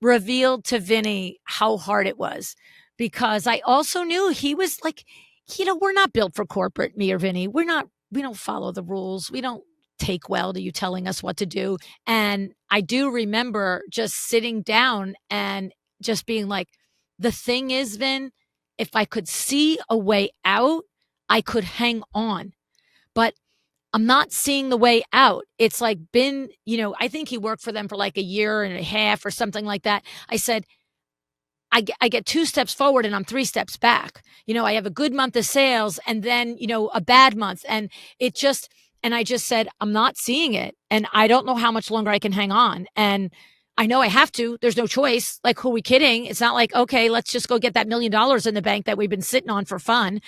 S5: revealed to Vinny how hard it was. Because I also knew he was like, we're not built for corporate, me or Vinny. We don't follow the rules. We don't take well to you telling us what to do. And I do remember just sitting down and just being like, the thing is, Vin, if I could see a way out, I could hang on. But I'm not seeing the way out. It's like been, I think he worked for them for like a year and a half or something like that. I said, I get 2 steps forward and I'm 3 steps back. I have a good month of sales and then, a bad month. And I just said, I'm not seeing it. And I don't know how much longer I can hang on. And I know I have to. There's no choice. Like, who are we kidding? It's not like, okay, let's just go get that $1 million in the bank that we've been sitting on for fun.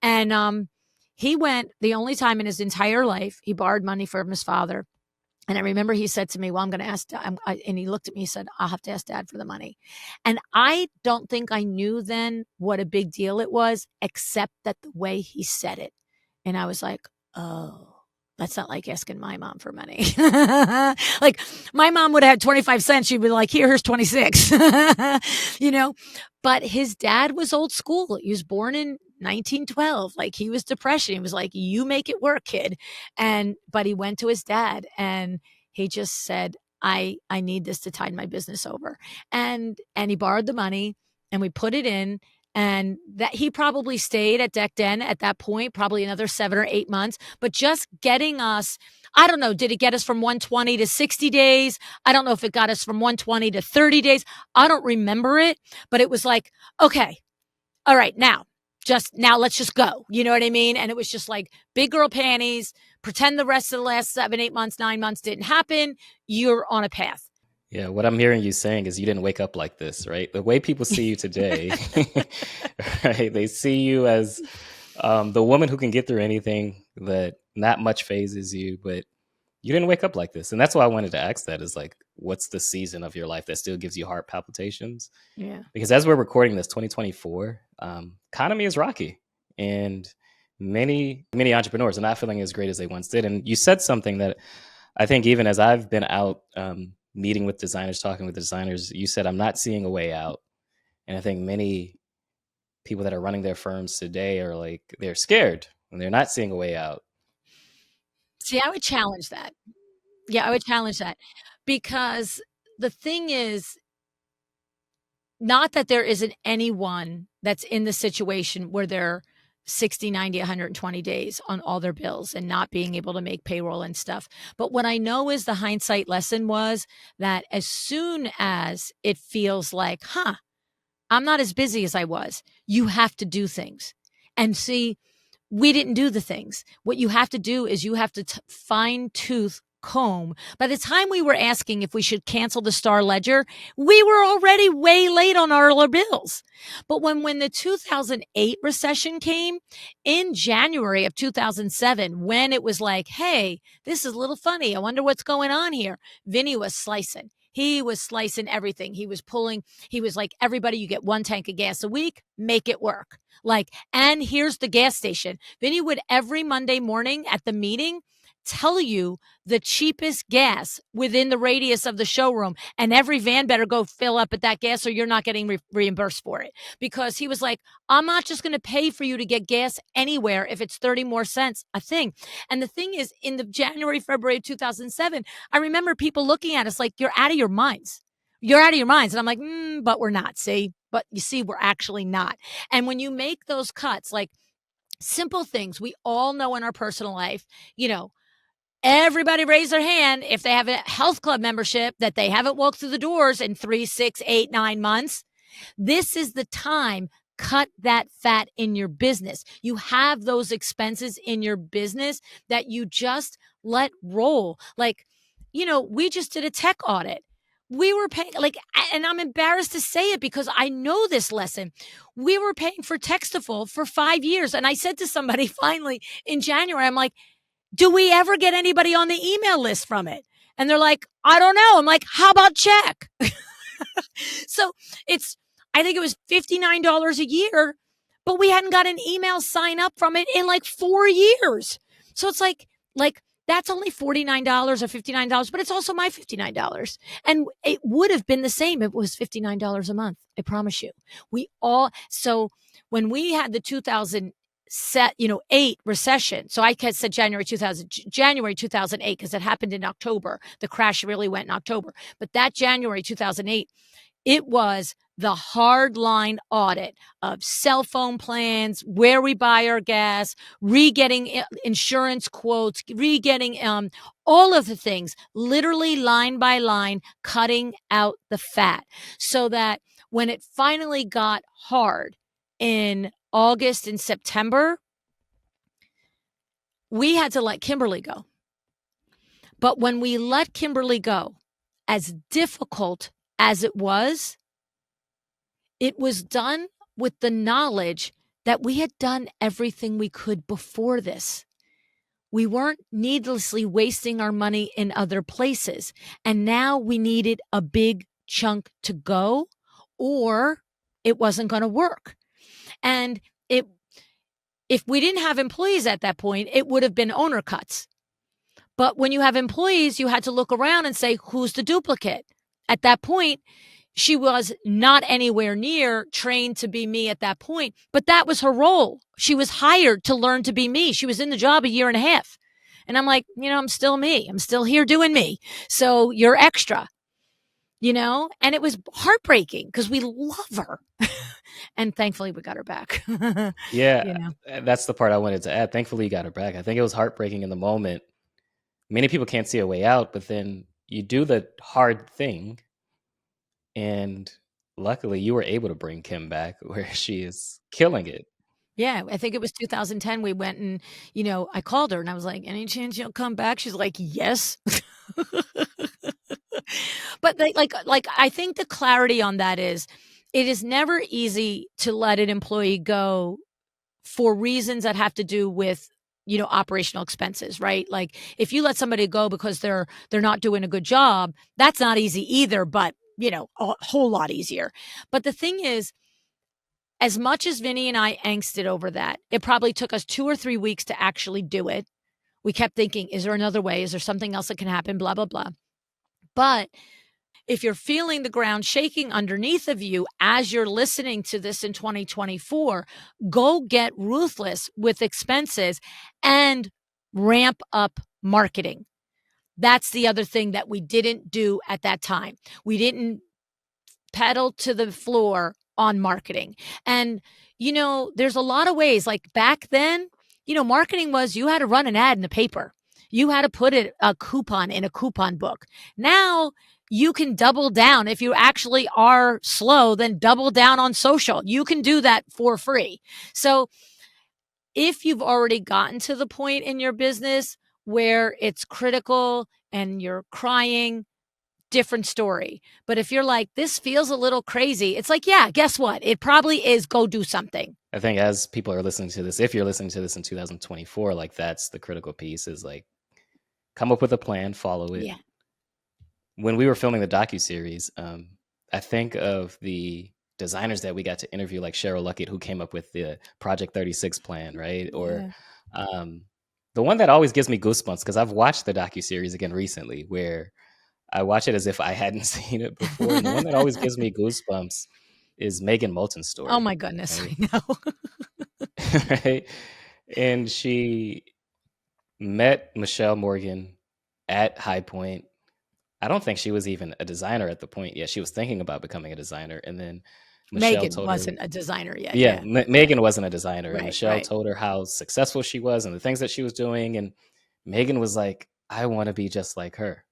S5: And he went the only time in his entire life, he borrowed money from his father. And I remember he said to me, well, I'm going to ask, and he looked at me, he said, I'll have to ask Dad for the money. And I don't think I knew then what a big deal it was, except that the way he said it. And I was like, oh, that's not like asking my mom for money. Like, my mom would have had 25 cents. She'd be like, here's 26, but his dad was old school. He was born in 1912. Like, he was Depression. He was like, you make it work, kid. But he went to his dad and he just said, I need this to tide my business over. And he borrowed the money and we put it in. And that he probably stayed at Deck Den at that point, probably another 7 or 8 months, but just getting us, I don't know, did it get us from 120 to 60 days? I don't know if it got us from 120 to 30 days. I don't remember it, but it was like, okay, all right, now let's just go. You know what I mean? And it was just like big girl panties, pretend the rest of the last 7, 8 months, 9 months didn't happen. You're on a path.
S1: Yeah, what I'm hearing you saying is you didn't wake up like this, right? The way people see you today, right? They see you as the woman who can get through anything, that not much phases you, but you didn't wake up like this. And that's why I wanted to ask that, is like, what's the season of your life that still gives you heart palpitations?
S5: Yeah.
S1: Because as we're recording this, 2024, economy is rocky. And many entrepreneurs are not feeling as great as they once did. And you said something that I think, even as I've been out meeting with designers, talking with designers, you said, I'm not seeing a way out. And I think many people that are running their firms today are like, they're scared and they're not seeing a way out.
S5: See, I would challenge that. Yeah, I would challenge that, because the thing is, not that there isn't anyone that's in the situation where they're 60, 90, 120 days on all their bills and not being able to make payroll and stuff. But what I know is the hindsight lesson was that as soon as it feels like, I'm not as busy as I was, you have to do things. And see, we didn't do the things. What you have to do is you have to fine tooth comb. By the time we were asking if we should cancel the Star Ledger, we were already way late on our bills. But when the 2008 recession came in January of 2007, when it was like, hey, this is a little funny, I wonder what's going on here, Vinny was slicing. He was slicing everything. He was like, everybody, you get 1 tank of gas a week, make it work. Like, and here's the gas station. Vinny would every Monday morning at the meeting tell you the cheapest gas within the radius of the showroom, and every van better go fill up at that gas or you're not getting reimbursed for it. Because he was like, I'm not just going to pay for you to get gas anywhere if it's 30 more cents a thing. And the thing is, in the January, February of 2007, I remember people looking at us like, you're out of your minds. You're out of your minds. And I'm like, but we're not, see? But you see, we're actually not. And when you make those cuts, like simple things we all know in our personal life, everybody raise their hand if they have a health club membership that they haven't walked through the doors in 3, 6, 8, 9 months. This is the time. Cut that fat in your business. You have those expenses in your business that you just let roll. Like, we just did a tech audit. We were paying, and I'm embarrassed to say it because I know this lesson. We were paying for Textaful for 5 years. And I said to somebody finally in January, I'm like, do we ever get anybody on the email list from it? And they're like, I don't know. I'm like, how about check? So I think it was $59 a year, but we hadn't got an email sign up from it in like 4 years. So it's like that's only $49 or $59, but it's also my $59. And it would have been the same if it was $59 a month. I promise you. So when we had the 2008 recession. So I said January 2008, because it happened in October. The crash really went in October. But that January 2008, it was the hard line audit of cell phone plans, where we buy our gas, re-getting insurance quotes, re-getting all of the things, literally line by line, cutting out the fat, so that when it finally got hard in August and September, we had to let Kimberly go. But when we let Kimberly go, as difficult as it was done with the knowledge that we had done everything we could before this. We weren't needlessly wasting our money in other places. And now we needed a big chunk to go, or it wasn't going to work. And if we didn't have employees at that point, it would have been owner cuts. But when you have employees, you had to look around and say, who's the duplicate? At that point, she was not anywhere near trained to be me at that point, but that was her role. She was hired to learn to be me. She was in the job 1.5 years. And I'm like, I'm still me. I'm still here doing me. So you're extra, and it was heartbreaking because we love her. And thankfully we got her back.
S1: Yeah, that's the part I wanted to add. Thankfully you got her back. I think it was heartbreaking in the moment. Many people can't see a way out, but then you do the hard thing. And luckily you were able to bring Kim back, where she is killing it.
S5: Yeah, I think it was 2010. We went and, I called her and I was like, any chance you'll come back? She's like, yes. But like I think the clarity on that is it is never easy to let an employee go for reasons that have to do with operational expenses, right? Like if you let somebody go because they're not doing a good job, that's not easy either, but a whole lot easier. But the thing is, as much as Vinny and I angsted over that, it probably took us 2 or 3 weeks to actually do it. We kept thinking, is there another way? Is there something else that can happen? Blah, blah, blah. But if you're feeling the ground shaking underneath of you as you're listening to this in 2024, go get ruthless with expenses and ramp up marketing. That's the other thing that we didn't do at that time. We didn't pedal to the floor on marketing. And, there's a lot of ways. Like back then, marketing was you had to run an ad in the paper. You had to put a coupon in a coupon book. Now you can double down. If you actually are slow, then double down on social. You can do that for free. So if you've already gotten to the point in your business where it's critical and you're crying, different story. But if you're like, this feels a little crazy, it's like, yeah, guess what? It probably is. Go do something.
S1: I think as people are listening to this, if you're listening to this in 2024, like that's the critical piece is like, come up with a plan, follow it.
S5: Yeah.
S1: When we were filming the docuseries, I think of the designers that we got to interview, like Cheryl Luckett, who came up with the Project 36 plan, right? Or the one that always gives me goosebumps, because I've watched the docuseries again recently, where I watch it as if I hadn't seen it before. And the one that always gives me goosebumps is Megan Moulton's story.
S5: Oh my goodness, right? I know.
S1: Right? And she met Michelle Morgan at High Point. I don't think she was even a designer at the point yet. She was thinking about becoming a designer. And then Michelle
S5: Megan
S1: told
S5: wasn't
S1: her,
S5: a designer yet.
S1: Yeah, Megan wasn't a designer.
S5: Right,
S1: and Michelle
S5: right.
S1: told her how successful she was and the things that she was doing. And Megan was like, I want to be just like her.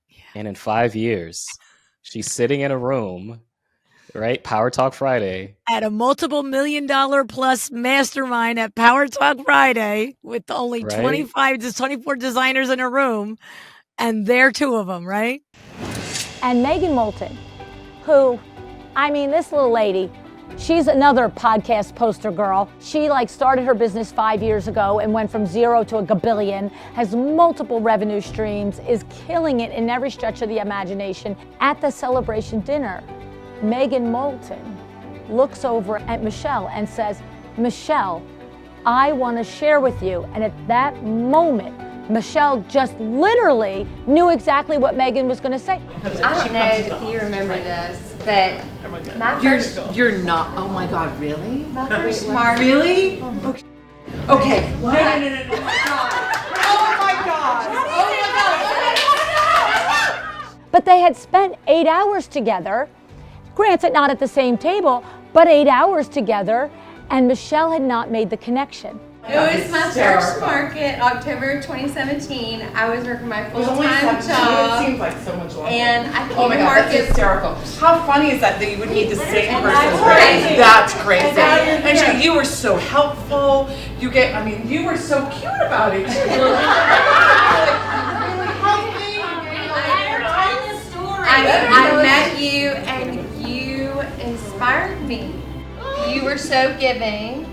S1: Yeah. And in 5 years, she's sitting in a room, right? Power Talk Friday.
S5: At a multiple $1 million plus mastermind at Power Talk Friday with only 25 to 24 designers in a room. And they're 2 of them, right?
S2: And Megan Moulton, who, this little lady, she's another podcast poster girl. She started her business 5 years ago and went from 0 to a gabillion, has multiple revenue streams, is killing it in every stretch of the imagination. At the celebration dinner, Megan Moulton looks over at Michelle and says, Michelle, I want to share with you. And at that moment, Michelle just literally knew exactly what Megan was going to say.
S13: I don't know if you remember this, but my first...
S14: You're not... Oh my God, really?
S13: My first market...
S14: Really? Okay. Okay. No. Oh my God. Oh my God. Oh my God.
S2: But they had spent 8 hours together, granted not at the same table, but 8 hours together, and Michelle had not made the connection.
S13: It was my first market, October 2017. I was working my full-time job.
S14: It seems like so much longer.
S13: And I came
S14: oh my
S13: to
S14: God,
S13: market.
S14: that's hysterical. How funny is that you would meet the same person?
S13: That's crazy.
S14: That's crazy. And you were so helpful. You were so cute about it.
S13: I met you and you inspired me. You were so giving.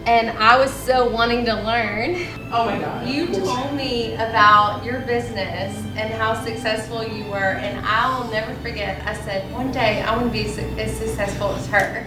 S13: And I was so wanting to learn.
S14: Oh my God.
S13: You told me about your business and how successful you were, and I'll never forget. I said, one day I want to be as successful as her.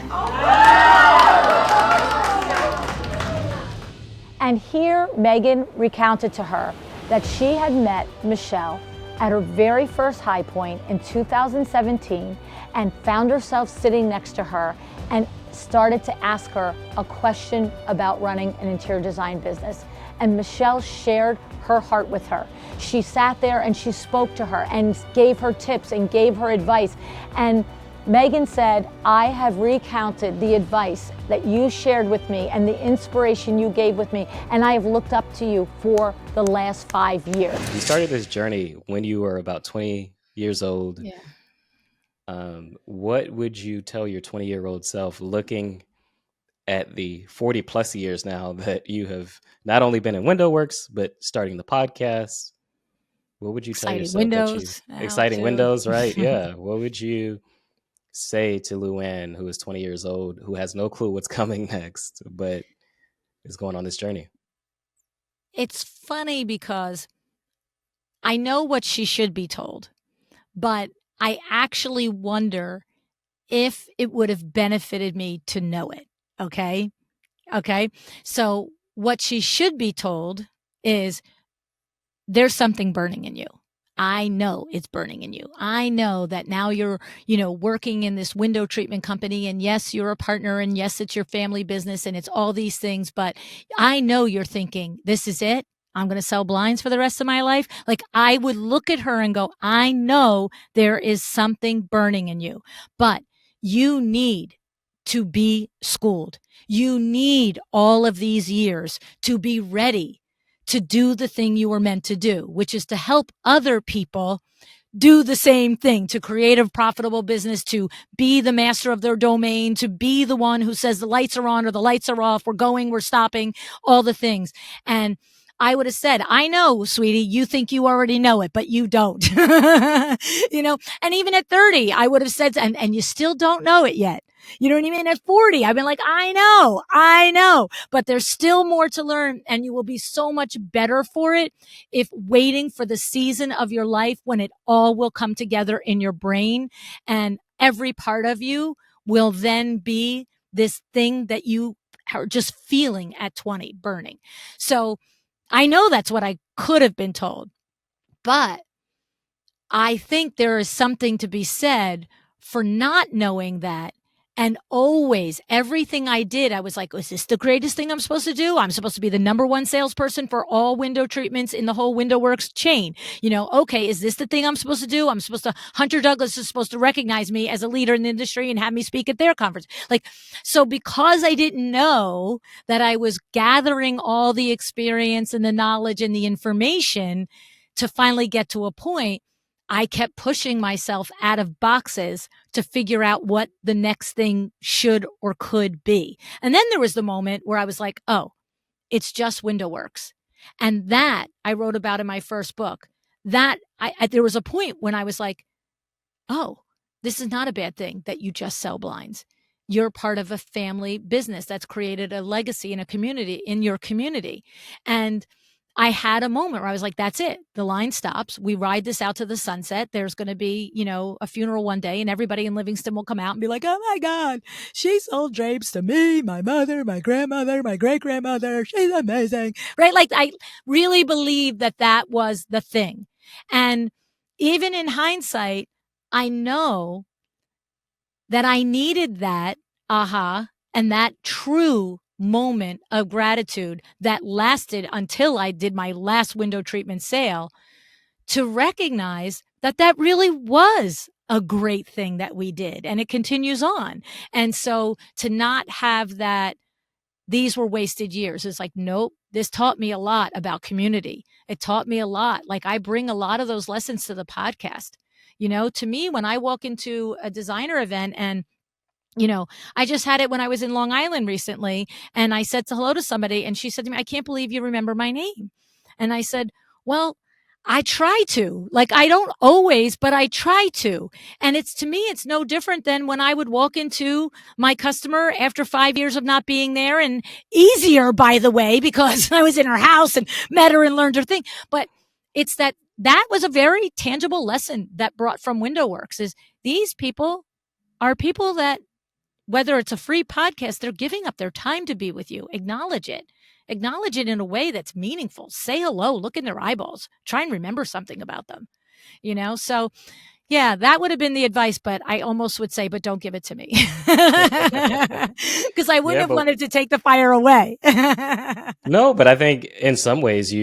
S2: And here Megan recounted to her that she had met Michelle at her very first High Point in 2017 and found herself sitting next to her and started to ask her a question about running an interior design business. And Michelle shared her heart with her. She sat there and she spoke to her and gave her tips and gave her advice. And Megan said, I have recounted the advice that you shared with me and the inspiration you gave with me, and I have looked up to you for the last 5 years.
S1: You started this journey when you were about 20 years old.
S5: Yeah.
S1: What would you tell your 20-year-old self looking at the 40 plus years now that you have not only been in WindowWorks, but starting the podcast, What would you tell
S3: Exciting
S1: yourself that you
S3: windows. Now,
S1: exciting
S3: too.
S1: windows, right? Yeah. What would you say to LuAnn, who is 20 years old, who has no clue what's coming next, but is going on this journey?
S3: It's funny because I know what she should be told, but I actually wonder if it would have benefited me to know it. Okay. Okay. So, what she should be told is there's something burning in you. I know it's burning in you. I know that now you're, working in this window treatment company, and yes, you're a partner, and yes, it's your family business, and it's all these things, but I know you're thinking, this is it. I'm going to sell blinds for the rest of my life. Like, I would look at her and go, I know there is something burning in you, but you need to be schooled. You need all of these years to be ready to do the thing you were meant to do, which is to help other people do the same thing, to create a profitable business, to be the master of their domain, to be the one who says the lights are on or the lights are off, we're going, we're stopping, all the things. And I would have said, I know, sweetie, you think you already know it, but you don't. And even at 30, I would have said, and you still don't know it yet. You know what I mean? At 40, I've been like, I know, but there's still more to learn, and you will be so much better for it if waiting for the season of your life when it all will come together in your brain, and every part of you will then be this thing that you are just feeling at 20 burning. So I know that's what I could have been told, but I think there is something to be said for not knowing that. And always, everything I did, I was like, is this the greatest thing I'm supposed to do? I'm supposed to be the number one salesperson for all window treatments in the whole WindowWorks chain. Okay, is this the thing I'm supposed to do? Hunter Douglas is supposed to recognize me as a leader in the industry and have me speak at their conference. So because I didn't know that I was gathering all the experience and the knowledge and the information to finally get to a point, I kept pushing myself out of boxes to figure out what the next thing should or could be. And then there was the moment where I was like, oh, it's just WindowWorks. And that I wrote about in my first book. That there was a point when I was like, oh, this is not a bad thing that you just sell blinds. You're part of a family business that's created a legacy in your community. And I had a moment where I was like, that's it. The line stops. We ride this out to the sunset. There's going to be, a funeral one day, and everybody in Livingston will come out and be like, oh my God, she sold drapes to me, my mother, my grandmother, my great grandmother. She's amazing. Right. Like, I really believe that was the thing. And even in hindsight, I know that I needed that aha and that true moment of gratitude that lasted until I did my last window treatment sale to recognize that really was a great thing that we did, and it continues on. And so to not have that, these were wasted years. It's like, nope, this taught me a lot about community. It taught me a lot. Like, I bring a lot of those lessons to the podcast. To me, when I walk into a designer event and I just had it when I was in Long Island recently, and I said hello to somebody, and she said to me, I can't believe you remember my name. And I said, well, I try to. Like, I don't always, but I try to. And to me, it's no different than when I would walk into my customer after 5 years of not being there, and easier, by the way, because I was in her house and met her and learned her thing. But it's that was a very tangible lesson that brought from WindowWorks is these people are people that, whether it's a free podcast, they're giving up their time to be with you. Acknowledge it. Acknowledge it in a way that's meaningful. Say hello, look in their eyeballs, try and remember something about them, So yeah, that would have been the advice, but I almost would say, but don't give it to me. Because I wouldn't have wanted to take the fire away.
S1: No, but I think in some ways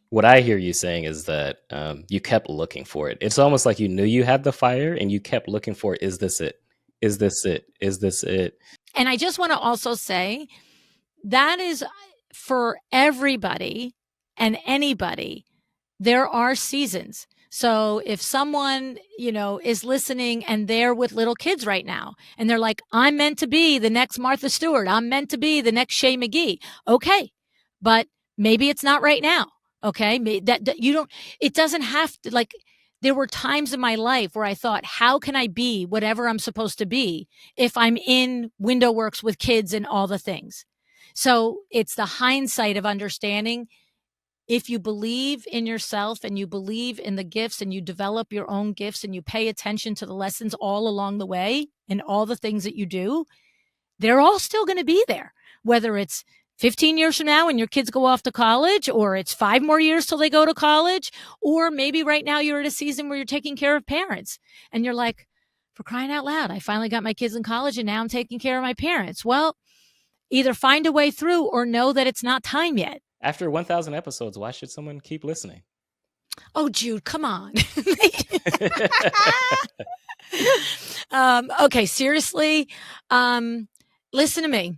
S1: what I hear you saying is that you kept looking for it. It's almost like you knew you had the fire and you kept looking for, is this it? Is this it? Is this it?
S3: And I just want to also say that is for everybody and anybody. There are seasons. So if someone, is listening and they're with little kids right now and they're like, I'm meant to be the next Martha Stewart. I'm meant to be the next Shay McGee. Okay. But maybe it's not right now. Okay. That you don't, it doesn't have to, like, there were times in my life where I thought, how can I be whatever I'm supposed to be if I'm in window works with kids and all the things? So it's the hindsight of understanding, if you believe in yourself and you believe in the gifts and you develop your own gifts and you pay attention to the lessons all along the way and all the things that you do, they're all still going to be there. Whether it's 15 years from now when your kids go off to college, or it's 5 more years till they go to college, or maybe right now you're at a season where you're taking care of parents and you're like, for crying out loud, I finally got my kids in college and now I'm taking care of my parents. Well, either find a way through or know that it's not time yet.
S1: After 1,000 episodes, why should someone keep listening?
S3: Oh, Jude, come on. Okay, seriously, listen to me.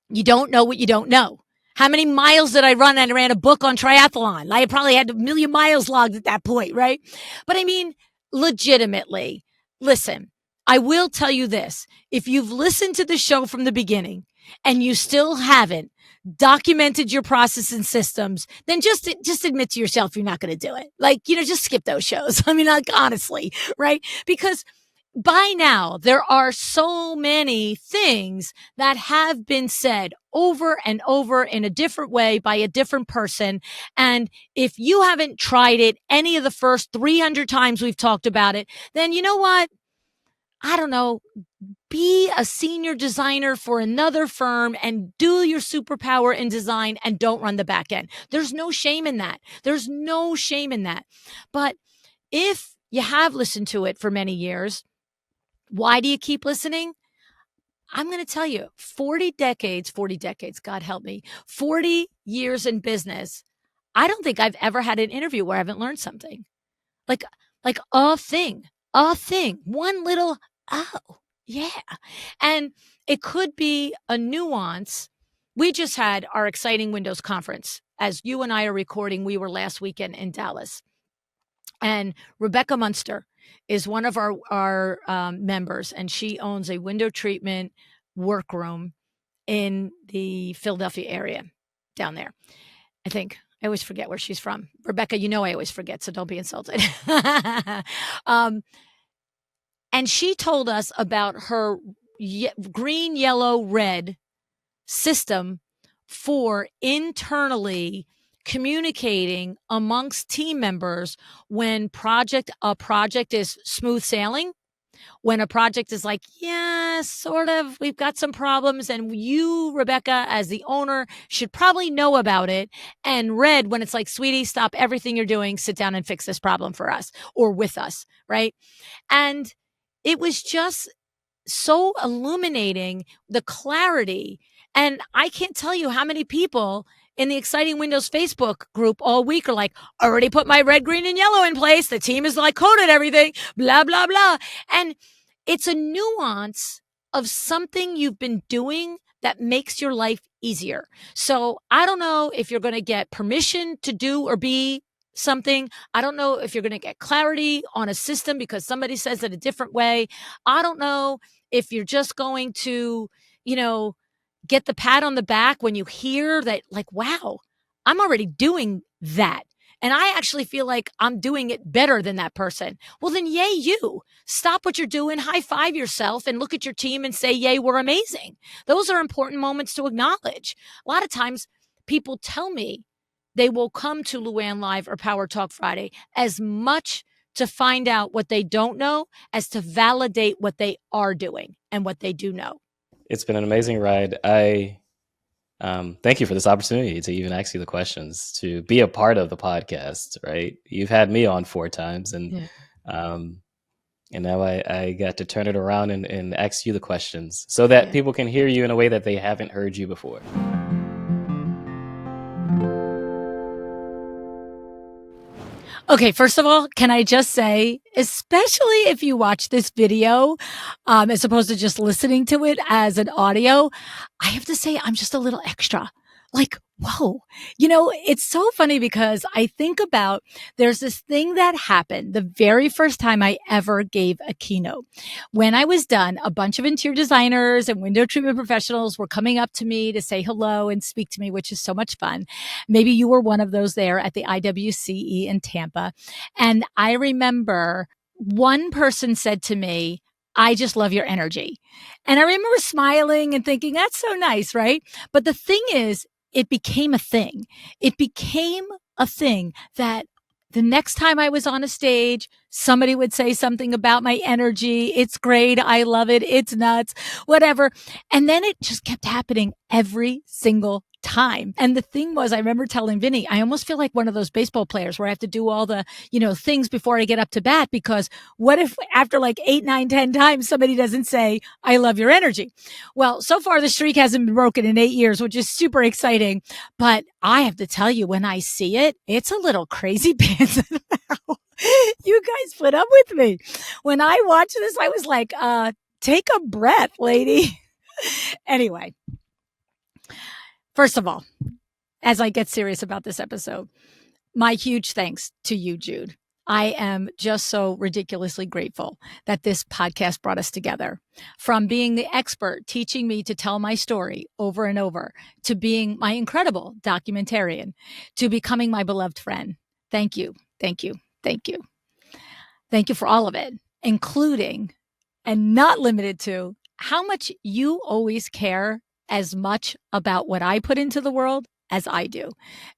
S3: You don't know what you don't know. How many miles did I run? I ran a book on triathlon. I probably had 1 million miles logged at that point, right? But I mean, legitimately, listen, I will tell you this. If you've listened to the show from the beginning and you still haven't documented your process and systems, then just admit to yourself you're not going to do it. Like, just skip those shows. I mean, like, honestly, right? Because by now, there are so many things that have been said over and over in a different way by a different person. And if you haven't tried it any of the first 300 times we've talked about it, then you know what? I don't know. Be a senior designer for another firm and do your superpower in design and don't run the back end. There's no shame in that. There's no shame in that. But if you have listened to it for many years, why do you keep listening? I'm going to tell you, 40 decades, God help me, 40 years in business. I don't think I've ever had an interview where I haven't learned something. Like a thing, one little, oh, yeah. And it could be a nuance. We just had our Exciting Windows conference. As you and I are recording, we were last weekend in Dallas. And Rebecca Munster is one of our members, and she owns a window treatment workroom in the Philadelphia area down there. I think. I always forget where she's from. Rebecca, I always forget, so don't be insulted. And she told us about her green, yellow, red system for internally communicating amongst team members when a project is smooth sailing, when a project is like, yeah, sort of, we've got some problems, and you, Rebecca, as the owner, should probably know about it. And red, when it's like, sweetie, stop everything you're doing, sit down and fix this problem for us or with us, right? And it was just so illuminating, the clarity. And I can't tell you how many people in the Exciting Windows Facebook group all week are like, already put my red, green, and yellow in place. The team is like coded everything, blah, blah, blah. And it's a nuance of something you've been doing that makes your life easier. So I don't know if you're going to get permission to do or be something. I don't know if you're going to get clarity on a system because somebody says it a different way. I don't know if you're just going to, get the pat on the back when you hear that, like, wow, I'm already doing that. And I actually feel like I'm doing it better than that person. Well, then, yay, you. Stop what you're doing, high five yourself, and look at your team and say, yay, we're amazing. Those are important moments to acknowledge. A lot of times people tell me they will come to LuAnn Live or Power Talk Friday as much to find out what they don't know as to validate what they are doing and what they do know.
S1: It's been an amazing ride. I thank you for this opportunity to even ask you the questions, to be a part of the podcast, right? You've had me on 4 times, and now I got to turn it around and ask you the questions so that people can hear you in a way that they haven't heard you before.
S3: Okay, first of all, can I just say, especially if you watch this video, as opposed to just listening to it as an audio, I have to say I'm just a little extra. Like, whoa, it's so funny because I think about there's this thing that happened the very first time I ever gave a keynote. When I was done, a bunch of interior designers and window treatment professionals were coming up to me to say hello and speak to me, which is so much fun. Maybe you were one of those there at the IWCE in Tampa. And I remember one person said to me, I just love your energy. And I remember smiling and thinking, that's so nice, right? But the thing is, it became a thing. It became a thing that the next time I was on a stage, somebody would say something about my energy. It's great. I love it. It's nuts, whatever. And then it just kept happening every single time. And the thing was, I remember telling Vinny, I almost feel like one of those baseball players where I have to do all the, things before I get up to bat, because what if after like 8, 9, 10 times somebody doesn't say, I love your energy? Well, so far the streak hasn't been broken in 8 years, which is super exciting. But I have to tell you, when I see it, it's a little crazy pants. You guys put up with me. When I watched this, I was like, take a breath, lady. Anyway, first of all, as I get serious about this episode, my huge thanks to you, Jude. I am just so ridiculously grateful that this podcast brought us together. From being the expert teaching me to tell my story over and over, to being my incredible documentarian, to becoming my beloved friend. Thank you. Thank you. Thank you. Thank you for all of it, including and not limited to how much you always care as much about what I put into the world as I do.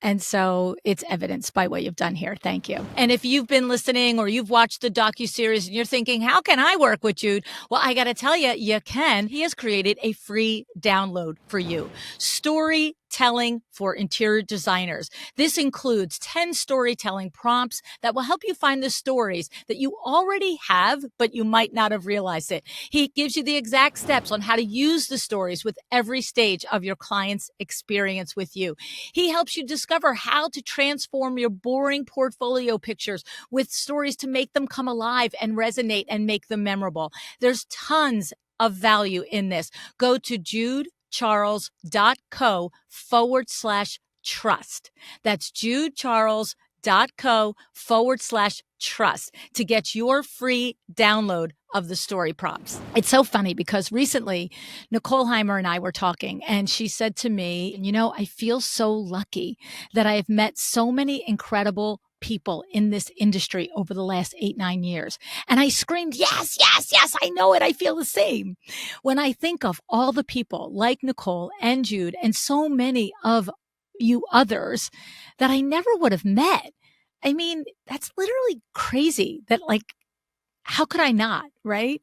S3: And so it's evidenced by what you've done here. Thank you. And if you've been listening or you've watched the docuseries and you're thinking, how can I work with Jude? Well, I got to tell you, you can. He has created a free download for you. Storytelling for interior designers. This includes 10 storytelling prompts that will help you find the stories that you already have, but you might not have realized it. He gives you the exact steps on how to use the stories with every stage of your client's experience with you. He helps you discover how to transform your boring portfolio pictures with stories to make them come alive and resonate and make them memorable. There's tons of value in this. Go to judecharles.co/trust. That's judecharles.co/trust to get your free download of the story prompts. It's so funny because recently Nicole Heimer and I were talking, and she said to me, I feel so lucky that I have met so many incredible people in this industry over the last 8, 9 years. And I screamed, yes, yes, yes, I know it. I feel the same. When I think of all the people like Nicole and Jude and so many of you others that I never would have met. I mean, that's literally crazy that how could I not, right?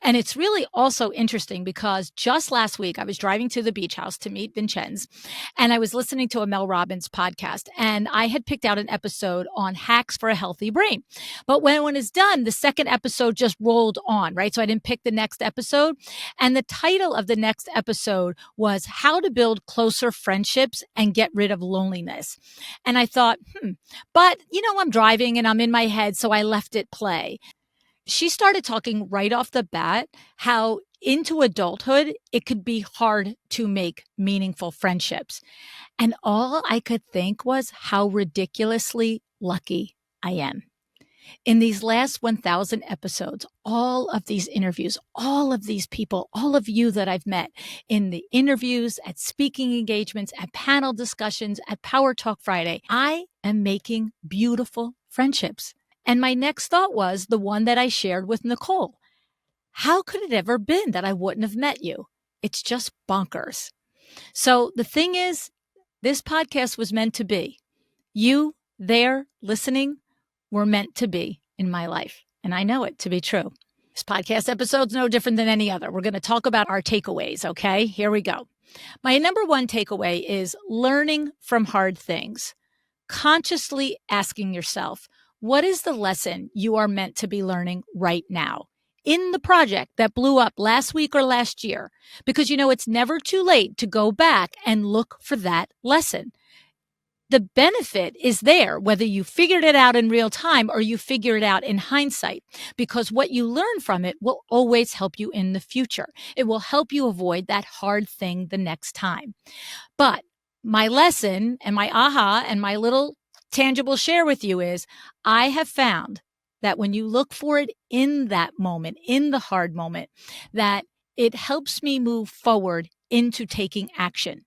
S3: And it's really also interesting because just last week I was driving to the beach house to meet Vincenz, and I was listening to a Mel Robbins podcast, and I had picked out an episode on hacks for a healthy brain. But when it's done, the second episode just rolled on, right? So I didn't pick the next episode. And the title of the next episode was How to Build Closer Friendships and Get Rid of Loneliness. And I thought, but I'm driving and I'm in my head, so I left it play. She started talking right off the bat how into adulthood, it could be hard to make meaningful friendships. And all I could think was how ridiculously lucky I am. In these last 1,000 episodes, all of these interviews, all of these people, all of you that I've met in the interviews, at speaking engagements, at panel discussions, at Power Talk Friday, I am making beautiful friendships. And my next thought was the one that I shared with Nicole. How could it ever been that I wouldn't have met you? It's just bonkers. So the thing is, this podcast was meant to be. You there listening were meant to be in my life. And I know it to be true. This podcast episode's no different than any other. We're going to talk about our takeaways, okay? Here we go. My number one takeaway is learning from hard things. Consciously asking yourself, what is the lesson you are meant to be learning right now in the project that blew up last week or last year? Because it's never too late to go back and look for that lesson. The benefit is there, whether you figured it out in real time or you figure it out in hindsight, because what you learn from it will always help you in the future. It will help you avoid that hard thing the next time. But my lesson and my aha and my little tangible share with you is I have found that when you look for it in that moment, in the hard moment, that it helps me move forward into taking action.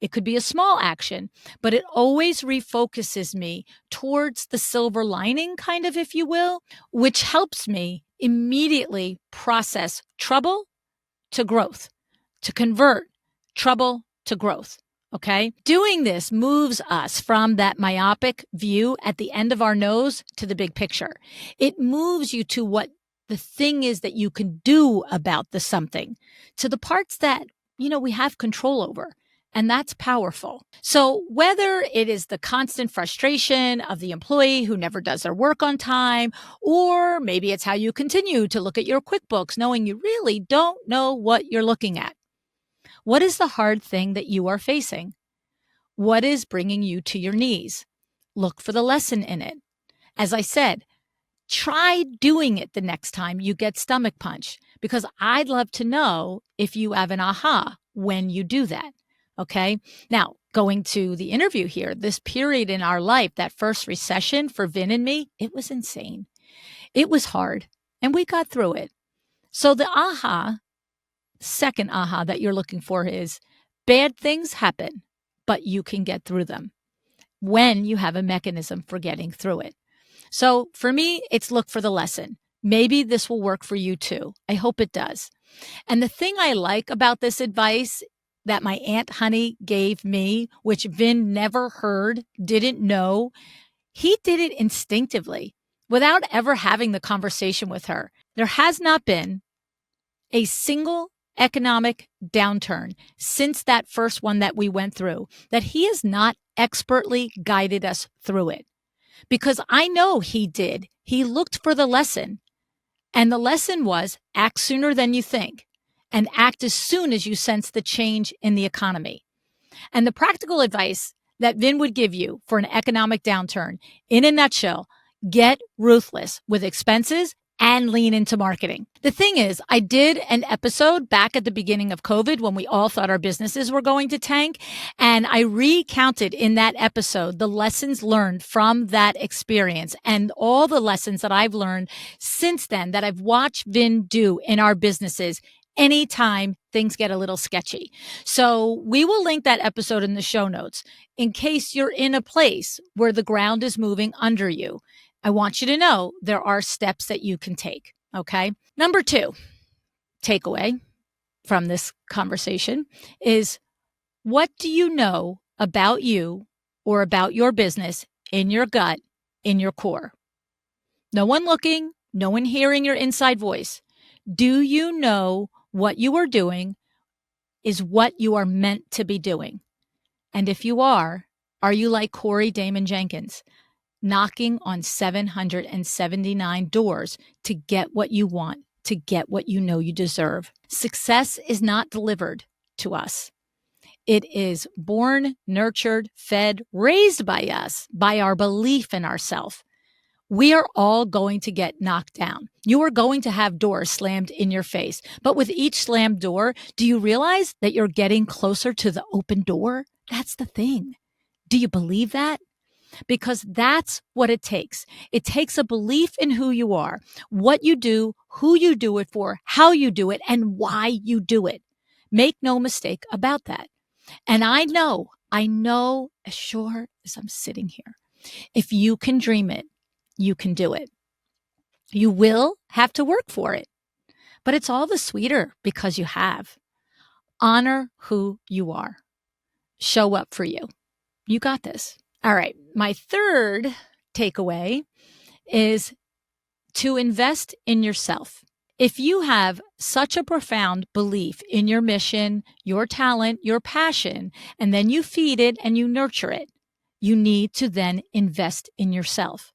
S3: It could be a small action, but it always refocuses me towards the silver lining, kind of, if you will, which helps me immediately process trouble to growth, to convert trouble to growth. Okay. Doing this moves us from that myopic view at the end of our nose to the big picture. It moves you to what the thing is that you can do about the something, to the parts that, we have control over. And that's powerful. So whether it is the constant frustration of the employee who never does their work on time, or maybe it's how you continue to look at your QuickBooks knowing you really don't know what you're looking at. What is the hard thing that you are facing? What is bringing you to your knees? Look for the lesson in it. As I said, try doing it the next time you get stomach punch, because I'd love to know if you have an aha when you do that. Okay. Now, going to the interview here, this period in our life, that first recession for Vin and me, it was insane. It was hard, and we got through it. So the second aha that you're looking for is bad things happen, but you can get through them when you have a mechanism for getting through it. So for me, it's look for the lesson. Maybe this will work for you too. I hope it does. And the thing I like about this advice that my Aunt Honey gave me, which Vin never heard, didn't know, he did it instinctively without ever having the conversation with her. There has not been a single economic downturn since that first one that we went through that he has not expertly guided us through it. Because I know he did. He looked for the lesson. And the lesson was act sooner than you think and act as soon as you sense the change in the economy. And the practical advice that Vin would give you for an economic downturn, in a nutshell, get ruthless with expenses and lean into marketing. The thing is, I did an episode back at the beginning of COVID when we all thought our businesses were going to tank. And I recounted in that episode the lessons learned from that experience and all the lessons that I've learned since then that I've watched Vin do in our businesses anytime things get a little sketchy. So we will link that episode in the show notes in case you're in a place where the ground is moving under you. I want you to know there are steps that you can take, okay? Number 2, takeaway from this conversation is, what do you know about you or about your business in your gut, in your core? No one looking, no one hearing your inside voice. Do you know what you are doing is what you are meant to be doing? And if you are you like Corey Damon Jenkins, knocking on 779 doors to get what you want, to get what you know you deserve? Success is not delivered to us. It is born, nurtured, fed, raised by us, by our belief in ourselves. We are all going to get knocked down. You are going to have doors slammed in your face. But with each slammed door, do you realize that you're getting closer to the open door? That's the thing. Do you believe that? Because that's what it takes. It takes a belief in who you are, what you do, who you do it for, how you do it, and why you do it. Make no mistake about that. And I know as sure as I'm sitting here, if you can dream it, you can do it. You will have to work for it, but it's all the sweeter because you have. Honor who you are. Show up for you. You got this. All right. My third takeaway is to invest in yourself. If you have such a profound belief in your mission, your talent, your passion, and then you feed it and you nurture it, you need to then invest in yourself.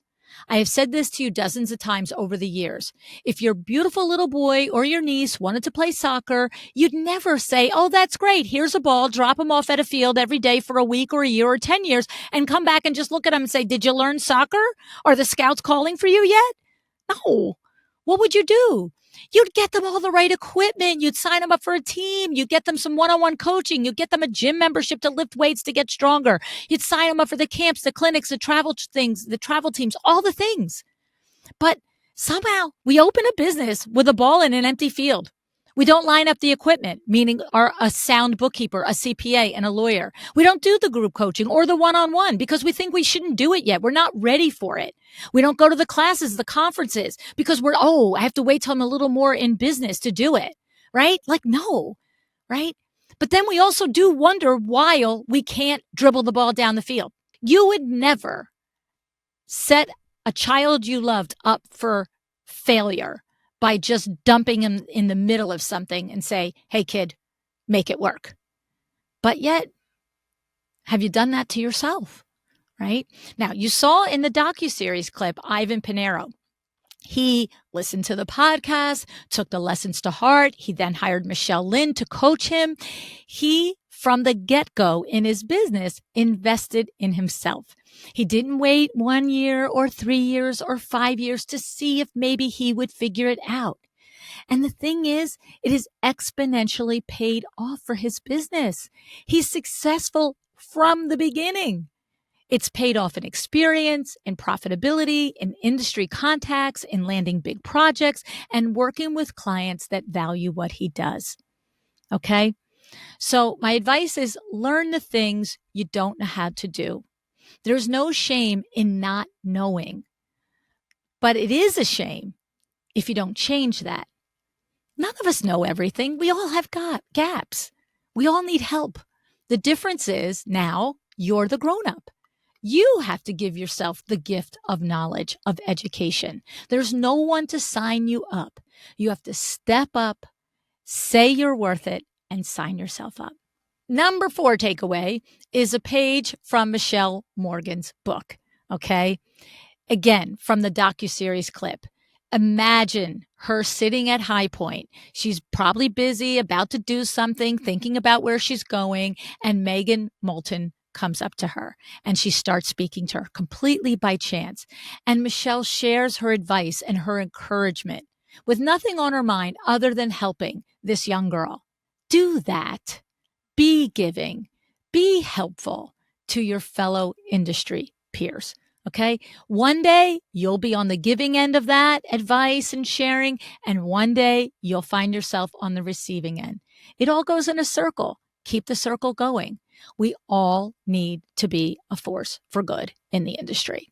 S3: I have said this to you dozens of times over the years. If your beautiful little boy or your niece wanted to play soccer, you'd never say, oh, that's great. Here's a ball. Drop him off at a field every day for a week or a year or 10 years and come back and just look at him and say, did you learn soccer? Are the scouts calling for you yet? No. What would you do?
S5: You'd get them all the right equipment. You'd sign them up for a team. You'd get them some one-on-one coaching. You'd get them a gym membership to lift weights to get stronger. You'd sign them up for the camps, the clinics, the travel things, the travel teams, all the things. But somehow we open a business with a ball in an empty field. We don't line up the equipment, meaning a sound bookkeeper, a CPA, and a lawyer. We don't do the group coaching or the one-on-one because we think we shouldn't do it yet. We're not ready for it. We don't go to the classes, the conferences, because I have to wait till I'm a little more in business to do it, right? Like, no, right? But then we also do wonder why we can't dribble the ball down the field. You would never set a child you loved up for failure by just dumping him in the middle of something and say, hey, kid, make it work. But yet, have you done that to yourself, right? Now, you saw in the docuseries clip, Ivan Pinero. He listened to the podcast, took the lessons to heart. He then hired Michelle Lynn to coach him. He, from the get-go in his business, invested in himself. He didn't wait 1 year or 3 years or 5 years to see if maybe he would figure it out. And the thing is, it is exponentially paid off for his business. He's successful from the beginning. It's paid off in experience, in profitability, in industry contacts, in landing big projects, and working with clients that value what he does. Okay? So my advice is learn the things you don't know how to do. There's no shame in not knowing, but it is a shame if you don't change that. None of us know everything. We all have gaps. We all need help. The difference is now you're the grown-up. You have to give yourself the gift of knowledge, of education. There's no one to sign you up. You have to step up, say you're worth it, and sign yourself up. Number 4 takeaway is a page from Michelle Morgan's book, okay? Again, from the docuseries clip. Imagine her sitting at High Point. She's probably busy, about to do something, thinking about where she's going, and Megan Moulton comes up to her and she starts speaking to her completely by chance. And Michelle shares her advice and her encouragement with nothing on her mind other than helping this young girl. Do that. Be giving. Be helpful to your fellow industry peers. Okay? One day you'll be on the giving end of that advice and sharing, and one day you'll find yourself on the receiving end. It all goes in a circle. Keep the circle going. We all need to be a force for good in the industry.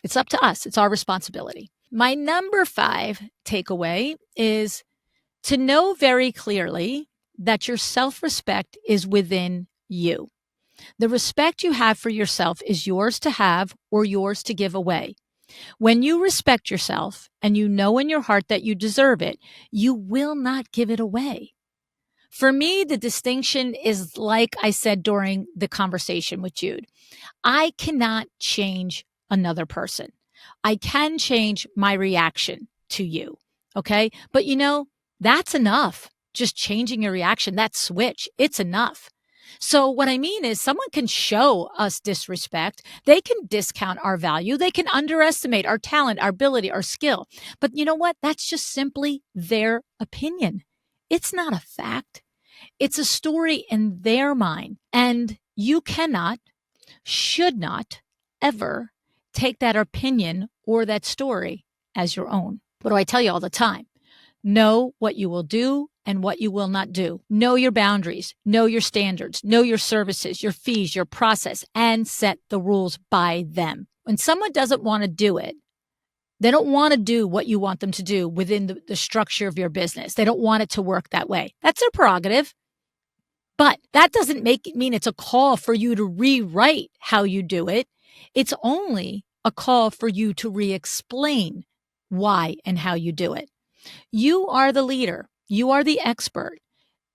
S5: It's up to us. It's our responsibility. My number 5 takeaway is to know very clearly that your self-respect is within you. The respect you have for yourself is yours to have or yours to give away. When you respect yourself and you know in your heart that you deserve it, you will not give it away. For me, the distinction is like I said during the conversation with Jude. I cannot change another person. I can change my reaction to you, okay? But that's enough. Just changing your reaction, that switch, it's enough. So what I mean is someone can show us disrespect. They can discount our value. They can underestimate our talent, our ability, our skill. But you know what? That's just simply their opinion. It's not a fact. It's a story in their mind. And you cannot, should not ever take that opinion or that story as your own. What do I tell you all the time? Know what you will do and what you will not do. Know your boundaries, know your standards, know your services, your fees, your process, and set the rules by them. When someone doesn't want to do it, they don't want to do what you want them to do within the structure of your business. They don't want it to work that way. That's their prerogative. But that doesn't mean it's a call for you to rewrite how you do it. It's only a call for you to re-explain why and how you do it. You are the leader. You are the expert.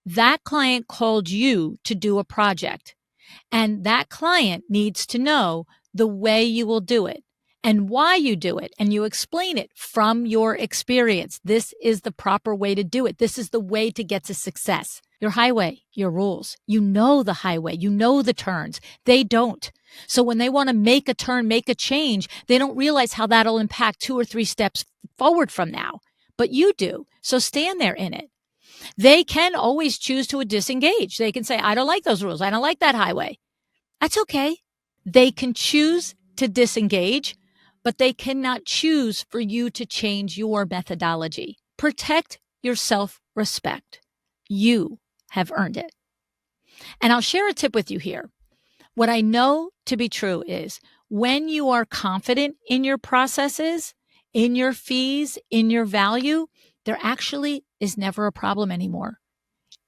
S5: That client called you to do a project, and that client needs to know the way you will do it and why you do it, and you explain it from your experience. This is the proper way to do it. This is the way to get to success. Your highway, your rules. You know the highway. You know the turns. They don't. So when they want to make a turn, make a change, they don't realize how that'll impact 2 or 3 steps forward from now. but you do. So stand there in it. They can always choose to disengage. They can say, I don't like those rules. I don't like that highway. That's okay. They can choose to disengage, but they cannot choose for you to change your methodology. Protect your self-respect. You have earned it. And I'll share a tip with you here. What I know to be true is when you are confident in your processes, in your fees, in your value, there actually is never a problem anymore.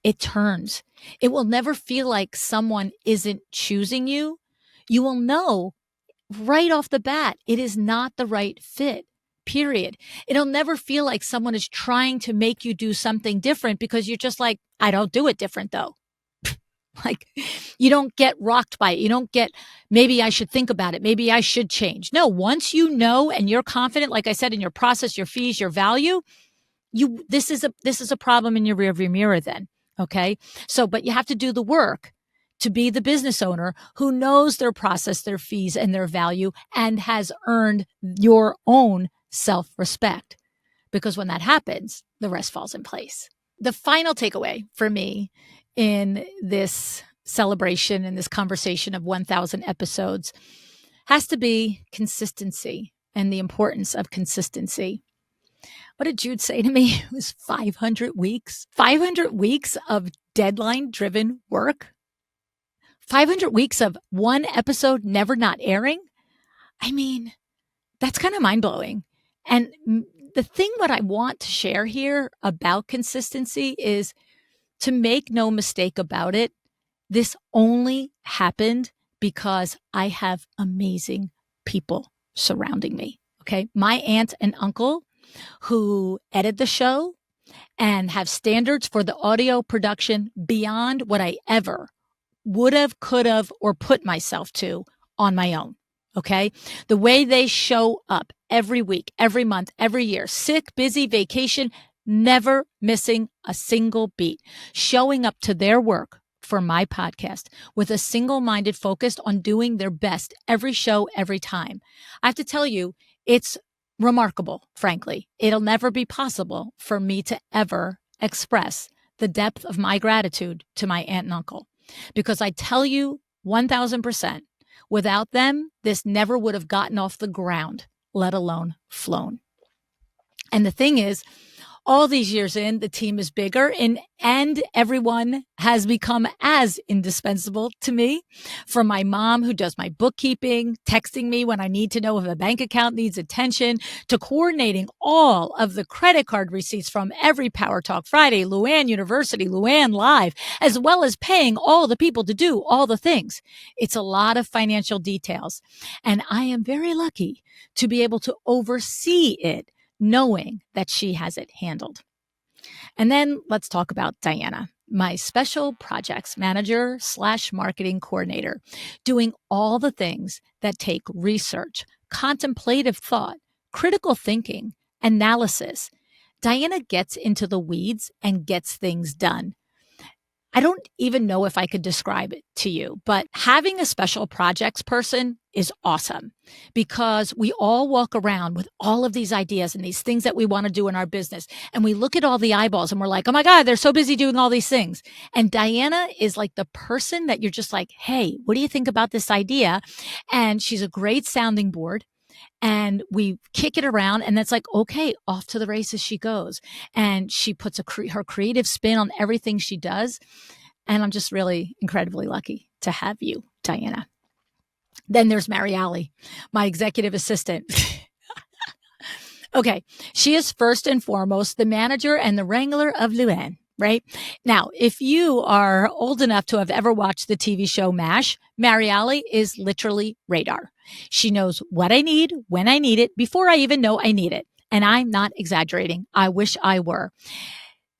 S5: It turns. It will never feel like someone isn't choosing you. You will know right off the bat, it is not the right fit, period. It'll never feel like someone is trying to make you do something different because you're just like, I don't do it different though. Like you don't get rocked by it. You don't get, maybe I should think about it. Maybe I should change. No, once you know and you're confident, like I said, in your process, your fees, your value, this is a problem in your rearview mirror then. Okay. So, but you have to do the work to be the business owner who knows their process, their fees, and their value, and has earned your own self-respect. Because when that happens, the rest falls in place. The final takeaway for me in this celebration and this conversation of 1,000 episodes has to be consistency and the importance of consistency. What did Jude say to me? It was 500 weeks. 500 weeks of deadline-driven work. 500 weeks of one episode never not airing. I mean, that's kind of mind-blowing. And the thing what I want to share here about consistency is to make no mistake about it, this only happened because I have amazing people surrounding me. Okay. My aunt and uncle who edit the show and have standards for the audio production beyond what I ever would have, could have, or put myself to on my own. Okay. The way they show up every week, every month, every year, sick, busy, vacation, never missing a single beat, showing up to their work for my podcast with a single-minded focus on doing their best every show, every time. I have to tell you, it's remarkable, frankly. It'll never be possible for me to ever express the depth of my gratitude to my aunt and uncle. Because I tell you 1,000%, without them, this never would have gotten off the ground, let alone flown. And the thing is, all these years in, the team is bigger and everyone has become as indispensable to me. From my mom, who does my bookkeeping, texting me when I need to know if a bank account needs attention, to coordinating all of the credit card receipts from every Power Talk Friday, LuAnn University, LuAnn Live, as well as paying all the people to do all the things. It's a lot of financial details. And I am very lucky to be able to oversee it, knowing that she has it handled. And then let's talk about Diana, my special projects manager / marketing coordinator, doing all the things that take research, contemplative thought, critical thinking, analysis. Diana gets into the weeds and gets things done. I don't even know if I could describe it to you, but having a special projects person is awesome because we all walk around with all of these ideas and these things that we want to do in our business. And we look at all the eyeballs and we're like, oh my God, they're so busy doing all these things. And Diana is like the person that you're just like, hey, what do you think about this idea? And she's a great sounding board. And we kick it around and it's like, okay, off to the races she goes. And she puts her creative spin on everything she does. And I'm just really incredibly lucky to have you, Diana. Then there's Mariali, my executive assistant. Okay, she is first and foremost the manager and the wrangler of LuAnn. Right? Now, if you are old enough to have ever watched the TV show MASH, Mariali is literally radar. She knows what I need, when I need it, before I even know I need it. And I'm not exaggerating. I wish I were.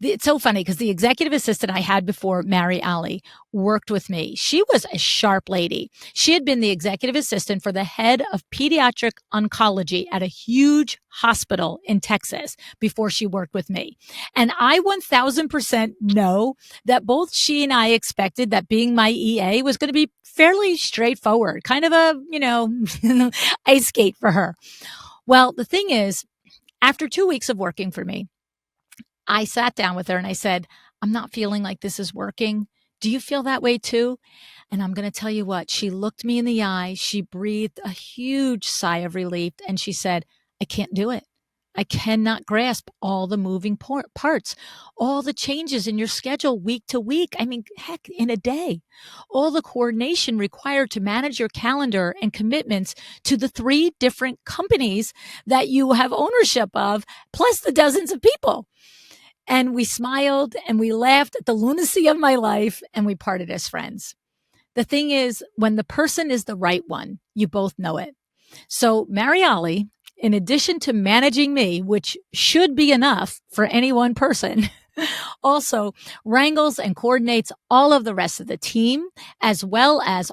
S5: It's so funny because the executive assistant I had before, Mariali, worked with me. She was a sharp lady. She had been the executive assistant for the head of pediatric oncology at a huge hospital in Texas before she worked with me. And I 1,000% know that both she and I expected that being my EA was going to be fairly straightforward, kind of a, ice skate for her. Well, the thing is, after 2 weeks of working for me, I sat down with her and I said, I'm not feeling like this is working. Do you feel that way too? And I'm going to tell you what, she looked me in the eye. She breathed a huge sigh of relief and she said, I can't do it. I cannot grasp all the moving parts, all the changes in your schedule week to week. I mean, heck, in a day, all the coordination required to manage your calendar and commitments to the 3 different companies that you have ownership of, plus the dozens of people. And we smiled and we laughed at the lunacy of my life and we parted as friends. The thing is, when the person is the right one, you both know it. So Mariali, in addition to managing me, which should be enough for any one person, also wrangles and coordinates all of the rest of the team, as well as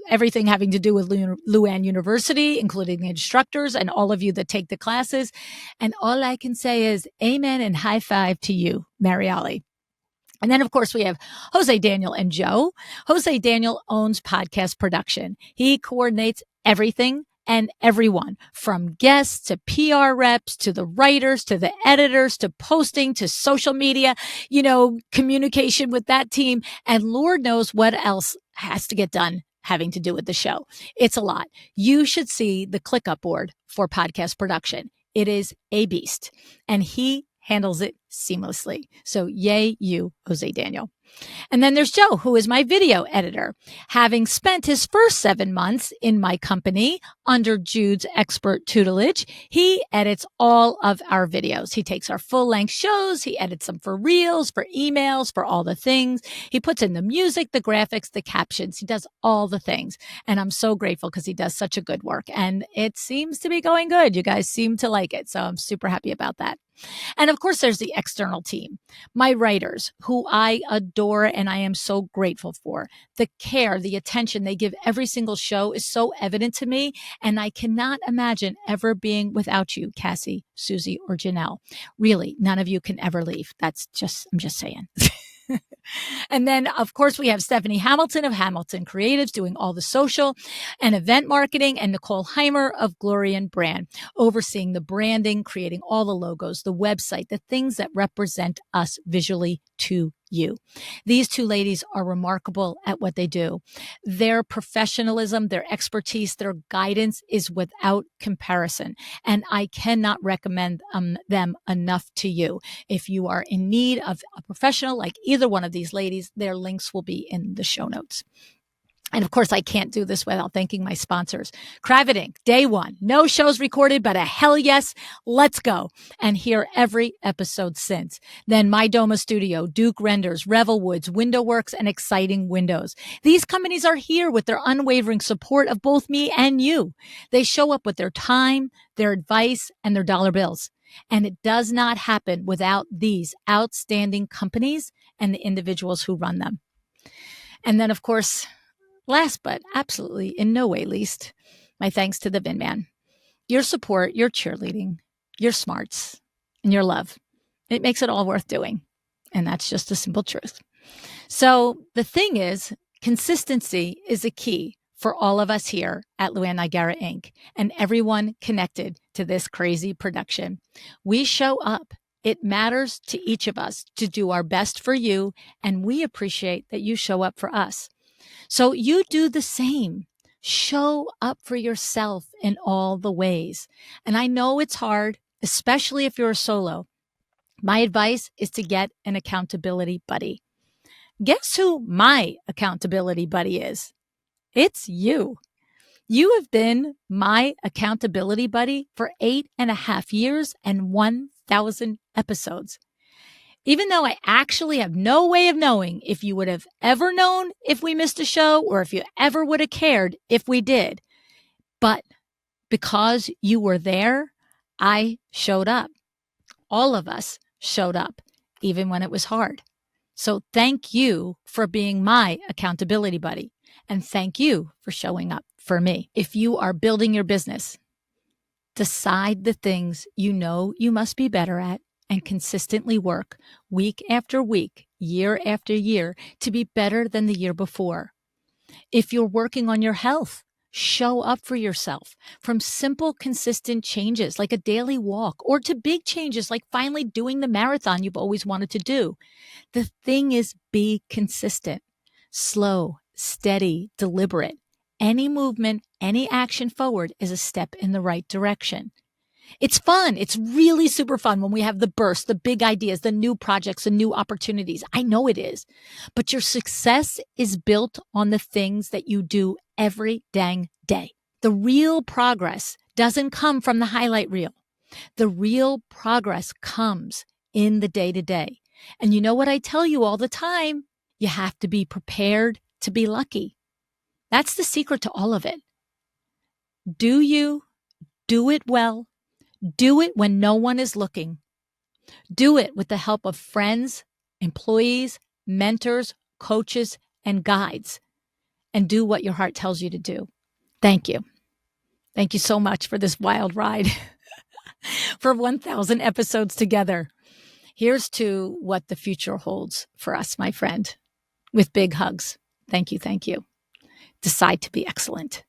S5: everything having to do with LuAnn University, including the instructors and all of you that take the classes. And all I can say is amen and high five to you, Mariali. And then, of course, we have Jose Daniel and Joe. Jose Daniel owns podcast production. He coordinates everything and everyone, from guests to PR reps, to the writers, to the editors, to posting, to social media, communication with that team. And Lord knows what else has to get done having to do with the show. It's a lot. You should see the ClickUp board for podcast production. It is a beast. And he handles it seamlessly. So yay you, Jose Daniel. And then there's Joe, who is my video editor. Having spent his first 7 months in my company under Jude's expert tutelage, he edits all of our videos. He takes our full-length shows, he edits them for reels, for emails, for all the things. He puts in the music, the graphics, the captions. He does all the things. And I'm so grateful because he does such a good work. And it seems to be going good. You guys seem to like it. So I'm super happy about that. And of course, there's the external team, my writers, who I adore and I am so grateful for. The care, the attention they give every single show is so evident to me, and I cannot imagine ever being without you, Cassie, Susie, or Janelle. Really, none of you can ever leave. I'm just saying. And then, of course, we have Stephanie Hamilton of Hamilton Creatives doing all the social and event marketing, and Nicole Heimer of Glorian Brand overseeing the branding, creating all the logos, the website, the things that represent us visually to you. These 2 ladies are remarkable at what they do. Their professionalism, their expertise, their guidance is without comparison. And I cannot recommend them enough to you. If you are in need of a professional like either one of these ladies, their links will be in the show notes. And of course, I can't do this without thanking my sponsors. Cravat Inc., day 1. No shows recorded, but a hell yes. Let's go. And hear every episode since. Then My Doma Studio, Duke Renders, Revel Woods, Window Works, and Exciting Windows. These companies are here with their unwavering support of both me and you. They show up with their time, their advice, and their dollar bills. And it does not happen without these outstanding companies and the individuals who run them. And then, of course, last but absolutely in no way least, my thanks to the Vin Man. Your support, your cheerleading, your smarts, and your love. It makes it all worth doing. And that's just the simple truth. So the thing is, consistency is a key for all of us here at LuAnn Nigara Inc. and everyone connected to this crazy production. We show up. It matters to each of us to do our best for you, and we appreciate that you show up for us. So you do the same. Show up for yourself in all the ways. And I know it's hard, especially if you're a solo. My advice is to get an accountability buddy. Guess who my accountability buddy is? It's you. You have been my accountability buddy for 8.5 years and 1,000 episodes. Even though I actually have no way of knowing if you would have ever known if we missed a show or if you ever would have cared if we did. But because you were there, I showed up. All of us showed up, even when it was hard. So thank you for being my accountability buddy. And thank you for showing up for me. If you are building your business, decide the things you know you must be better at and consistently work week after week, year after year to be better than the year before. If you're working on your health, Show up for yourself, from simple, consistent changes like a daily walk, or to big changes like finally doing the marathon you've always wanted to do. The thing is, be consistent, slow, steady, deliberate. Any movement, any action forward is a step in the right direction. It's fun. It's really super fun when we have the bursts, the big ideas, the new projects, the new opportunities. I know it is. But your success is built on the things that you do every dang day. The real progress doesn't come from the highlight reel. The real progress comes in the day-to-day. And you know what I tell you all the time? You have to be prepared to be lucky. That's the secret to all of it. Do it well. Do it when no one is looking. Do it with the help of friends, employees, mentors, coaches, and guides. And do what your heart tells you to do. Thank you. Thank you so much for this wild ride. For 1,000 episodes together. Here's to what the future holds for us, my friend. With big hugs. Thank you. Thank you. Decide to be excellent.